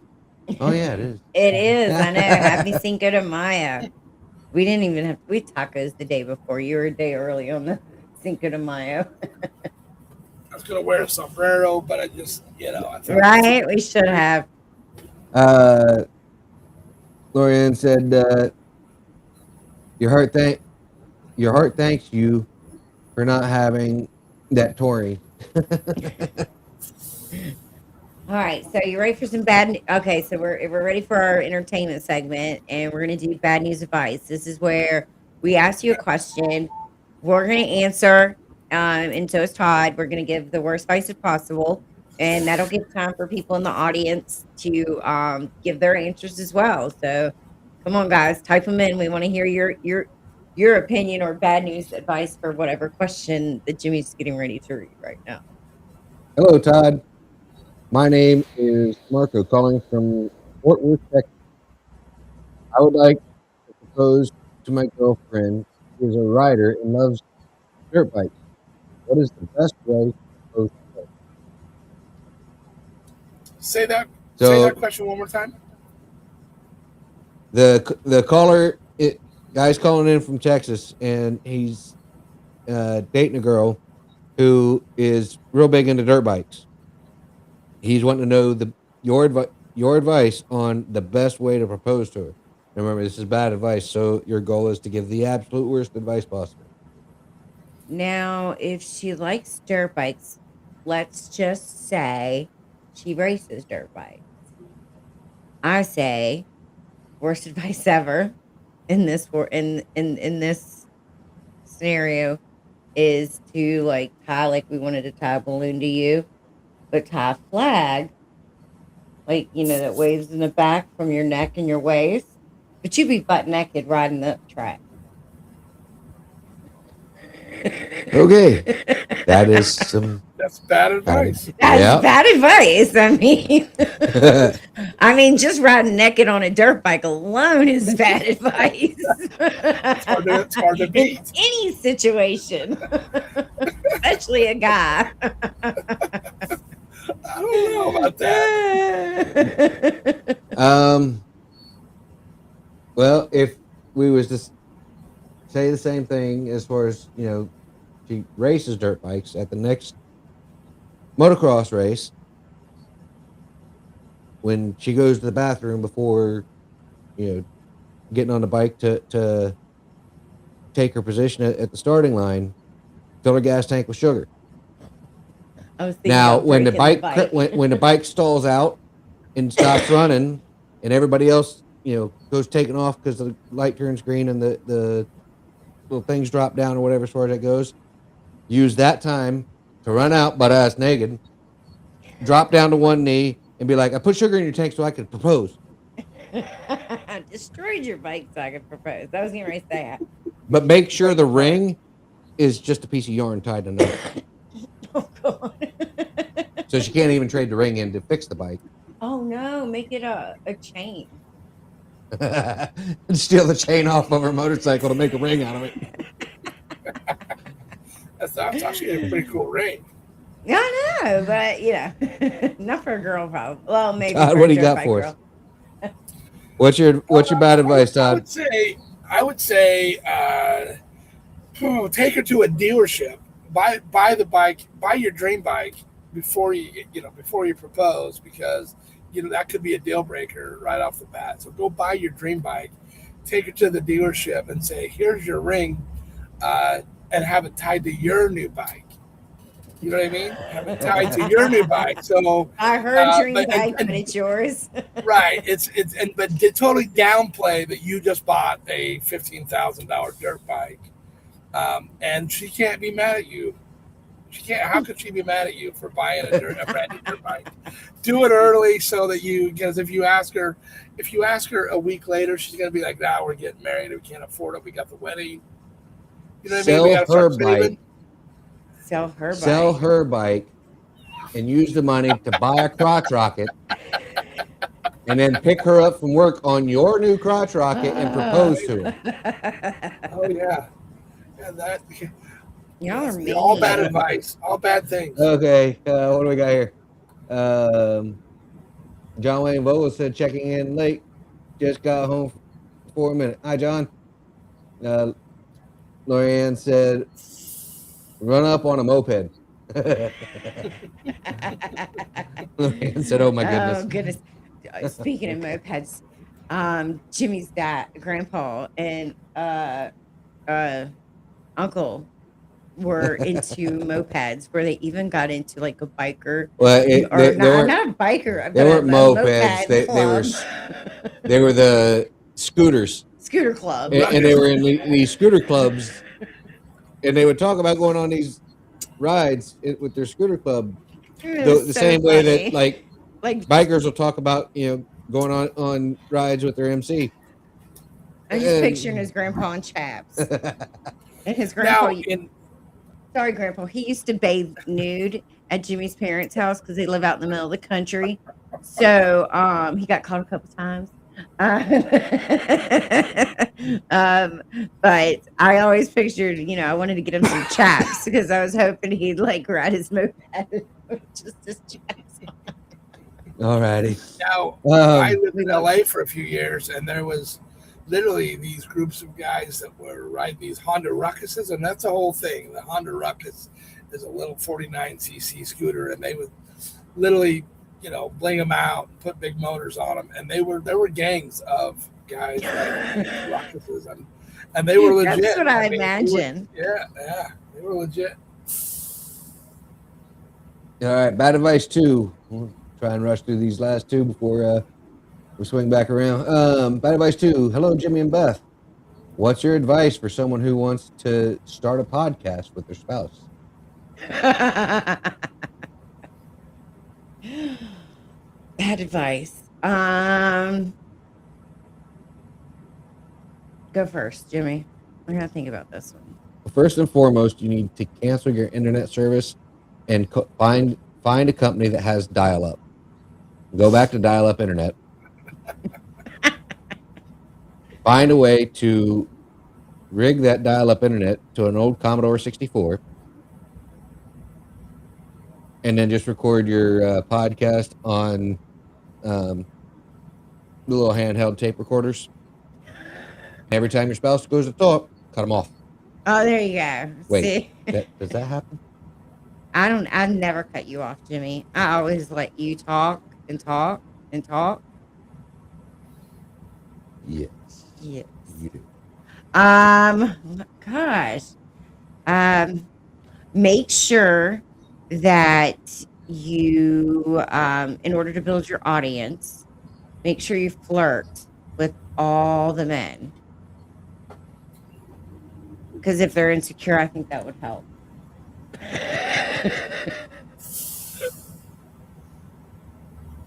Oh, yeah, it is. It is. I know. Happy Cinco de Mayo. We didn't even have we tacos the day before. You were a day early on the Cinco de Mayo. I was going to wear a sombrero, but I just, right? We should have. Lorian said, your heart thanks you for not having that Tory. All right, so you ready for some bad? Okay, so we're ready for our entertainment segment, and we're gonna do bad news advice. This is where we ask you a question, we're gonna answer, and so is Todd. We're gonna give the worst advice possible, and that'll give time for people in the audience to give their answers as well. So, come on, guys, type them in. We want to hear your opinion or bad news advice for whatever question that Jimmy's getting ready to read right now. Hello, Todd. My name is Marco, calling from Fort Worth, Texas. I would like to propose to my girlfriend, who is a rider and loves dirt bikes. What is the best way to propose to her? Say that So question one more time. the caller, guy's calling in from Texas, and he's dating a girl who is real big into dirt bikes. He's wanting to know your advice on the best way to propose to her. Remember, this is bad advice, so your goal is to give the absolute worst advice possible. Now, if she likes dirt bikes, let's just say she races dirt bikes. I say worst advice ever in this scenario is to like tie like we wanted to tie a balloon to you, but tie a flag like that waves in the back from your neck and your waist. But you be butt naked riding the track. Okay, that is some. That's bad advice. That's bad advice. I mean, just riding naked on a dirt bike alone is bad advice. It's hard to beat. In any situation, especially a guy. I don't know about that. Well, if we was to say the same thing as far as she races dirt bikes at the next motocross race, when she goes to the bathroom before getting on the bike to take her position at the starting line, fill her gas tank with sugar. Now when the bike when the bike stalls out and stops running and everybody else goes taking off because the light turns green and the little things drop down or whatever, as far as that goes, use that time to run out butt ass naked, drop down to one knee, and be like, I put sugar in your tank so I could propose. Destroyed your bike so I could propose. I was getting ready to say that. But make sure the ring is just a piece of yarn tied to a knot. Oh, God. So she can't even trade the ring in to fix the bike. Oh, no. Make it a chain. Steal the chain off of her motorcycle to make a ring out of it. That's actually a pretty cool ring. Yeah, I know, but not for a girl, probably. Well, maybe. Todd, what do you got for us? What's your bad advice, Todd? I would say, take her to a dealership. Buy the bike, buy your dream bike before you propose, because that could be a deal breaker right off the bat. So go buy your dream bike, take it to the dealership, and say, "Here's your ring," and have it tied to your new bike. You know what I mean? Have it tied to your new bike. So I heard dream bike, but it's yours. Right. But to totally downplay that you just bought a $15,000 dirt bike, and she can't be mad at you. She can't. How could she be mad at you for buying a brand new dirt bike? Do it early so that because if you ask her a week later, she's gonna be like, "Nah, we're getting married. We can't afford it. We got the wedding." You know what I mean? We gotta start saving. Sell her bike and use the money to buy a crotch rocket, and then pick her up from work on your new crotch rocket and propose to her. Oh yeah, that. Y'all are mean. All bad advice. All bad things. Okay, what do we got here? John Wayne Vogel said checking in late. Just got home for a minute. Hi, John. Lorianne said, run up on a moped. Lorianne said, oh my goodness. Oh goodness. Speaking of mopeds, Jimmy's grandpa and uncle were into mopeds, where they even got into like a biker. Well, not a biker. They weren't mopeds. They were the scooters. Scooter club. And they were in these scooter clubs, and they would talk about going on these rides with their scooter club. The same way that like bikers will talk about going on rides with their MC. I'm just picturing his grandpa in chaps. And his grandpa. Sorry, Grandpa. He used to bathe nude at Jimmy's parents' house because they live out in the middle of the country. So he got caught a couple times. But I always pictured, I wanted to get him some chaps because I was hoping he'd like ride his moped with just his chaps on. All righty. Now, I lived in LA for a few years, and there was literally these groups of guys that were riding these Honda Ruckuses, and that's the whole thing. The Honda Ruckus is a little 49cc scooter, and they would literally, bling them out and put big motors on them, and there were gangs of guys riding Ruckuses, and they were legit. That's what I imagine. They were legit. All right, bad advice 2. We'll try and rush through these last 2 before we swing back around. Bad advice 2. Hello, Jimmy and Beth. What's your advice for someone who wants to start a podcast with their spouse? Bad advice. Go first, Jimmy. I gotta think about this one. First and foremost, you need to cancel your internet service and find a company that has dial-up. Go back to dial-up internet. Find a way to rig that dial-up internet to an old Commodore 64, and then just record your podcast on the little handheld tape recorders. Every time your spouse goes to talk, cut them off. Oh, there you go. Wait, See? Does that happen? I never cut you off, Jimmy. I always let you talk and talk and talk. Yes. Yes. You do. Gosh. Make sure that you, in order to build your audience, make sure you flirt with all the men. Because if they're insecure, I think that would help.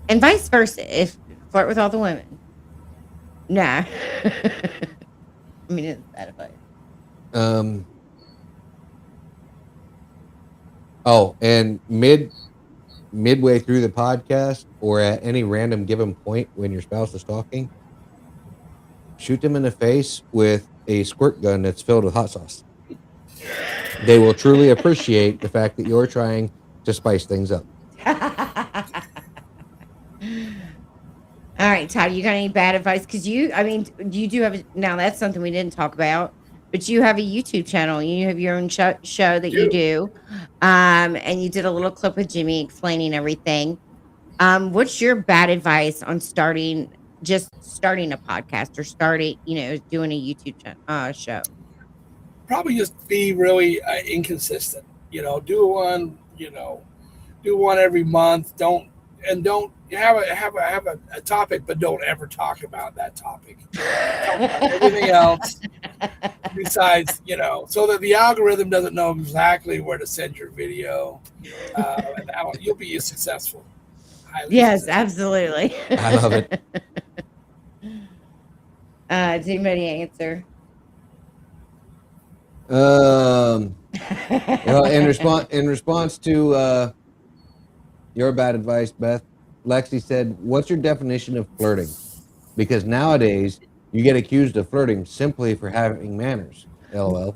And vice versa. If flirt with all the women. Nah. I mean, it's bad advice. Oh, and midway through the podcast or at any random given point when your spouse is talking, shoot them in the face with a squirt gun that's filled with hot sauce. They will truly appreciate the fact that you're trying to spice things up. All right, Todd, you got any bad advice? Because you do have, now that's something we didn't talk about, but you have a YouTube channel. You have your own show that you do. And you did a little clip with Jimmy explaining everything. What's your bad advice on starting a podcast or doing a YouTube show? Probably just be really inconsistent. Do one every month. Don't have a topic, but don't ever talk about that topic. Talk about everything else besides, so that the algorithm doesn't know exactly where to send your video. And you'll be successful. Yes, successful. Absolutely. I love it. Does anybody answer? In response to your bad advice, Beth, Lexi said, "What's your definition of flirting? Because nowadays you get accused of flirting simply for having manners." LOL.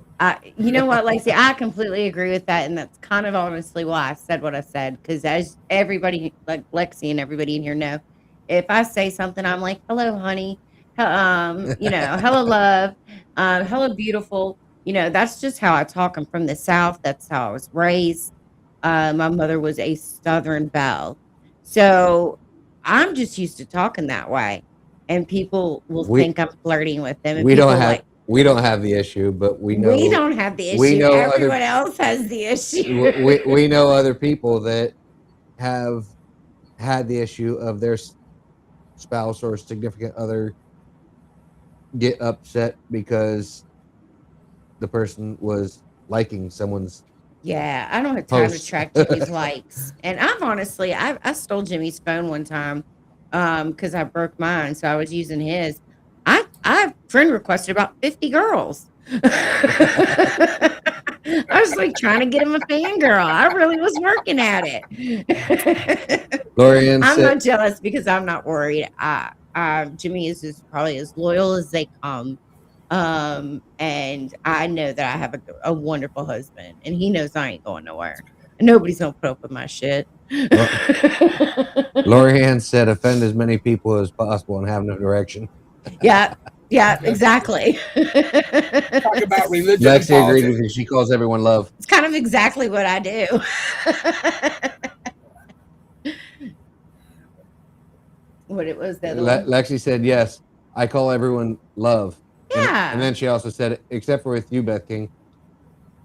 You know what, Lexi? I completely agree with that, and that's kind of honestly why I said what I said. Because as everybody, like Lexi and everybody in here know, if I say something, I'm like, "Hello, honey," "Hello, love," "Hello, beautiful." That's just how I talk. I'm from the South. That's how I was raised. My mother was a Southern belle. So I'm just used to talking that way. And people will think I'm flirting with them. And we don't have the issue, but we know. We don't have the issue. We know everyone else has the issue. We know other people that have had the issue of their spouse or significant other get upset because the person was liking someone's. Yeah, I don't have time to track Jimmy's likes. And I stole Jimmy's phone one time because I broke mine, so I was using his. I friend requested about 50 girls. I was like trying to get him a fangirl. I really was working at it. Lorianne I'm not jealous because I'm not worried. Jimmy is probably as loyal as they come. And I know that I have a wonderful husband, and he knows I ain't going nowhere. Nobody's gonna put up with my shit. Lori Ann said, "Offend as many people as possible and have no direction." Yeah, exactly. Talk about religion and Lexi agreed with politics. you. She calls everyone love. It's kind of exactly what I do. What it was that Lexi said, "Yes, I call everyone love." Yeah. And then she also said, "Except for with you, Beth King,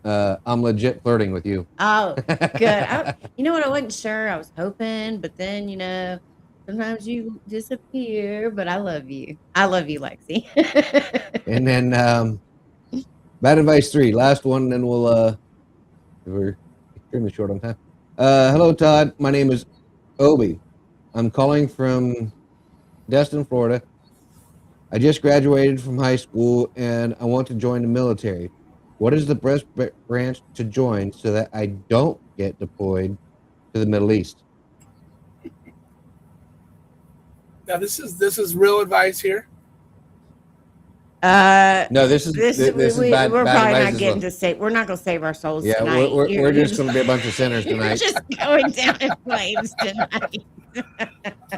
I'm legit flirting with you." Oh, good. You know what? I wasn't sure. I was hoping, but then, sometimes you disappear, but I love you. I love you, Lexi. And then bad advice 3, last one, and then we're extremely short on time. Hello, Todd. My name is Obi. I'm calling from Destin, Florida. I just graduated from high school and I want to join the military. What is the best branch to join so that I don't get deployed to the Middle East? Now this is real advice here. No, this is bad. We're bad probably advice not as getting well. to say. We're not going to save our souls Yeah, tonight. we're just going to be a bunch of sinners You're tonight. just going down in flames tonight.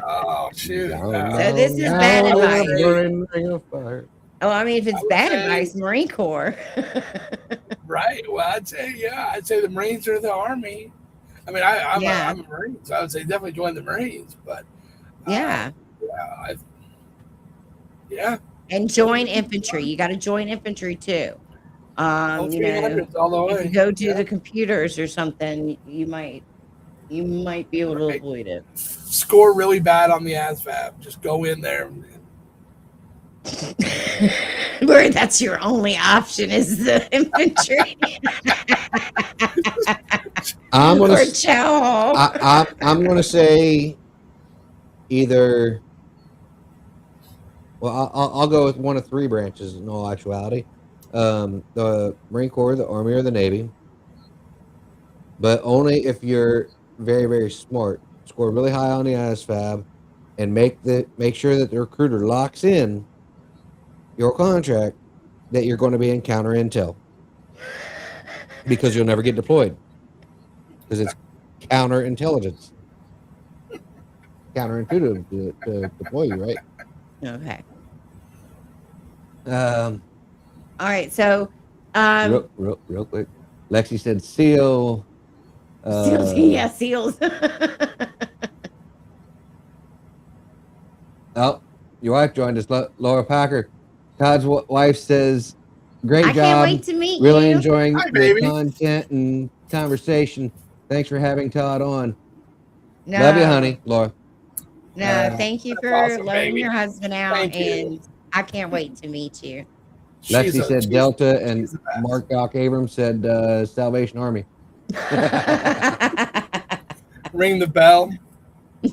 Oh shoot! So this is bad advice. Oh, I mean, if it's bad advice, Marine Corps. Right. Well, I'd say the Marines or the Army. I mean, I'm a Marine, so I would say definitely join the Marines. But yeah. And join infantry. You got to join infantry too. All the way. If you go to the computers or something, you might be able to avoid it. Score really bad on the ASVAB. Just go in there. Where that's your only option is the infantry. I'm gonna say either. Well, I'll go with one of 3 branches in all actuality: the Marine Corps, the Army, or the Navy. But only if you're very, very smart. Score really high on the ASVAB, and make sure that the recruiter locks in your contract that you're going to be in counter intel, because you'll never get deployed because it's counterintelligence. Counterintuitive to deploy you, right? Okay. All right. So, real quick, Lexi said SEAL. SEALs. Yeah, SEALs. Oh, your wife joined us, Laura Packer. Todd's wife says, "Great job. I can't wait to meet really you. Enjoying the content and conversation. Thanks for having Todd on." No. Love you, honey, Laura. No, thank you for letting your husband out, and I can't wait to meet you. Lexi said Delta, and Mark Doc Abrams said Salvation Army. Ring the bell. All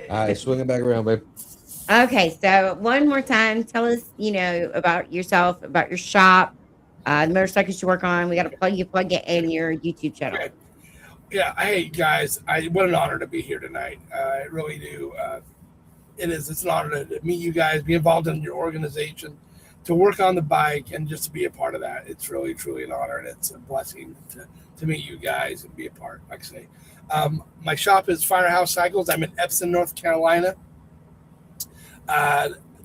right, swing it back around, babe. Okay, so one more time, tell us, about yourself, about your shop, the motorcycles you work on. We got to plug it in your YouTube channel. Okay. Yeah, hey guys, what an honor to be here tonight. I really do. It's an honor to meet you guys, be involved in your organization, to work on the bike, and just to be a part of that. It's really, truly an honor, and it's a blessing to meet you guys and be a part, like I say. My shop is Firehouse Cycles. I'm in Epsom, North Carolina.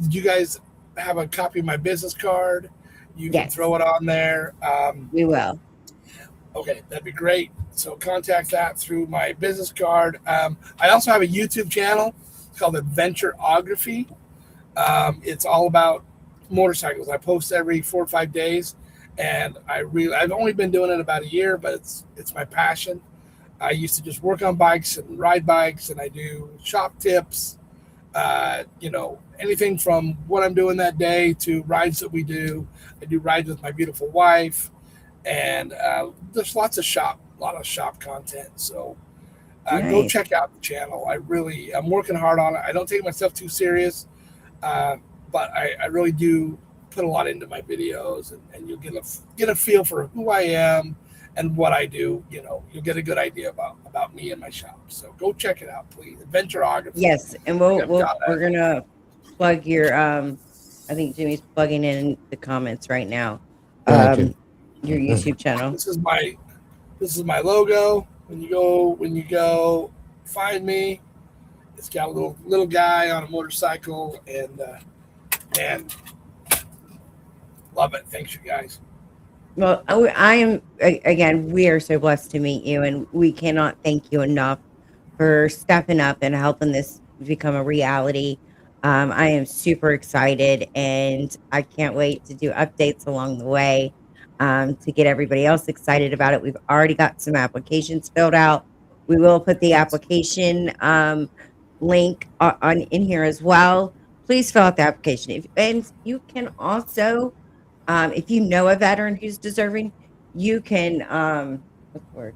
Did you guys have a copy of my business card? You can throw it on there. We will. Okay, that'd be great. So contact that through my business card. I also have a YouTube channel. It's called Adventureography. It's all about motorcycles. I post every 4 or 5 days, and I've only been doing it about a year, but it's my passion. I used to just work on bikes and ride bikes, and I do shop tips. Anything from what I'm doing that day to rides that we do. I do rides with my beautiful wife, and there's a lot of shop content. So go check out the channel. I'm working hard on it. I don't take myself too serious, but I really do put a lot into my videos, and you'll get a feel for who I am and what I do. You'll get a good idea about me and my shop. So go check it out, please. Adventureography. Yes, and we're gonna plug your I think Jimmy's plugging in the comments right now. Gotcha. Your YouTube channel. This is my logo. When you go find me, it's got a little guy on a motorcycle, and love it. Thanks, you guys. Well, I am, again, we are so blessed to meet you, and we cannot thank you enough for stepping up and helping this become a reality. I am super excited, and I can't wait to do updates along the way to get everybody else excited about it. We've already got some applications filled out. We will put the application link on in here as well. Please fill out the application. And you can also, if you know a veteran who's deserving, you can, what's the word?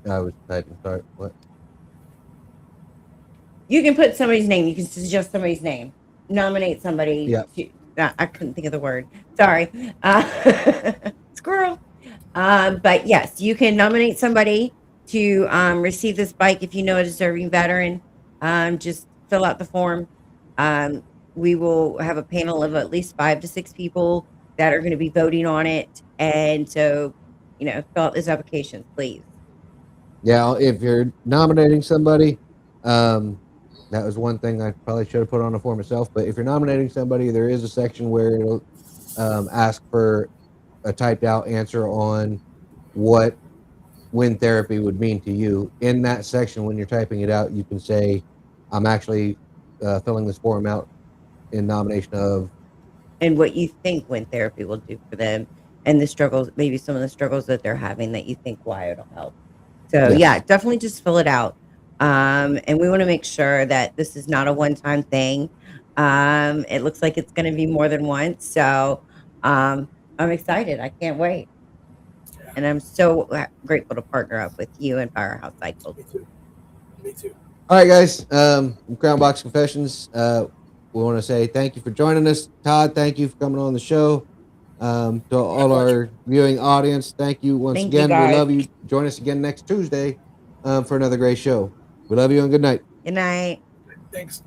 I was typing. Sorry. What? You can put somebody's name. You can suggest somebody's name. Nominate somebody. Yeah. I couldn't think of the word. Sorry. Squirrel. But yes, you can nominate somebody to receive this bike if you know a deserving veteran. Just fill out the form. We will have a panel of at least 5 to 6 people that are going to be voting on it. And so, fill out this application, please. Yeah, if you're nominating somebody, that was one thing I probably should have put on the form myself. But if you're nominating somebody, there is a section where it'll ask for a typed out answer on what wind therapy would mean to you. In that section, when you're typing it out, you can say, I'm actually filling this form out in nomination of. And what you think wind therapy will do for them, and the struggles, maybe some of the struggles that they're having that you think why it'll help. So Yes. yeah, definitely just fill it out. And we want to make sure that this is not a one-time thing. It looks like it's going to be more than once. So I'm excited. I can't wait. And I'm so grateful to partner up with you and Firehouse Cycles. Me too. All right, guys. Crayon Box Confessions. We want to say thank you for joining us. Todd, thank you for coming on the show. To all our viewing audience, thank you once Thank you, again. We guys. love you. Join us again next Tuesday for another great show. We love you and good night. Good night. Thanks.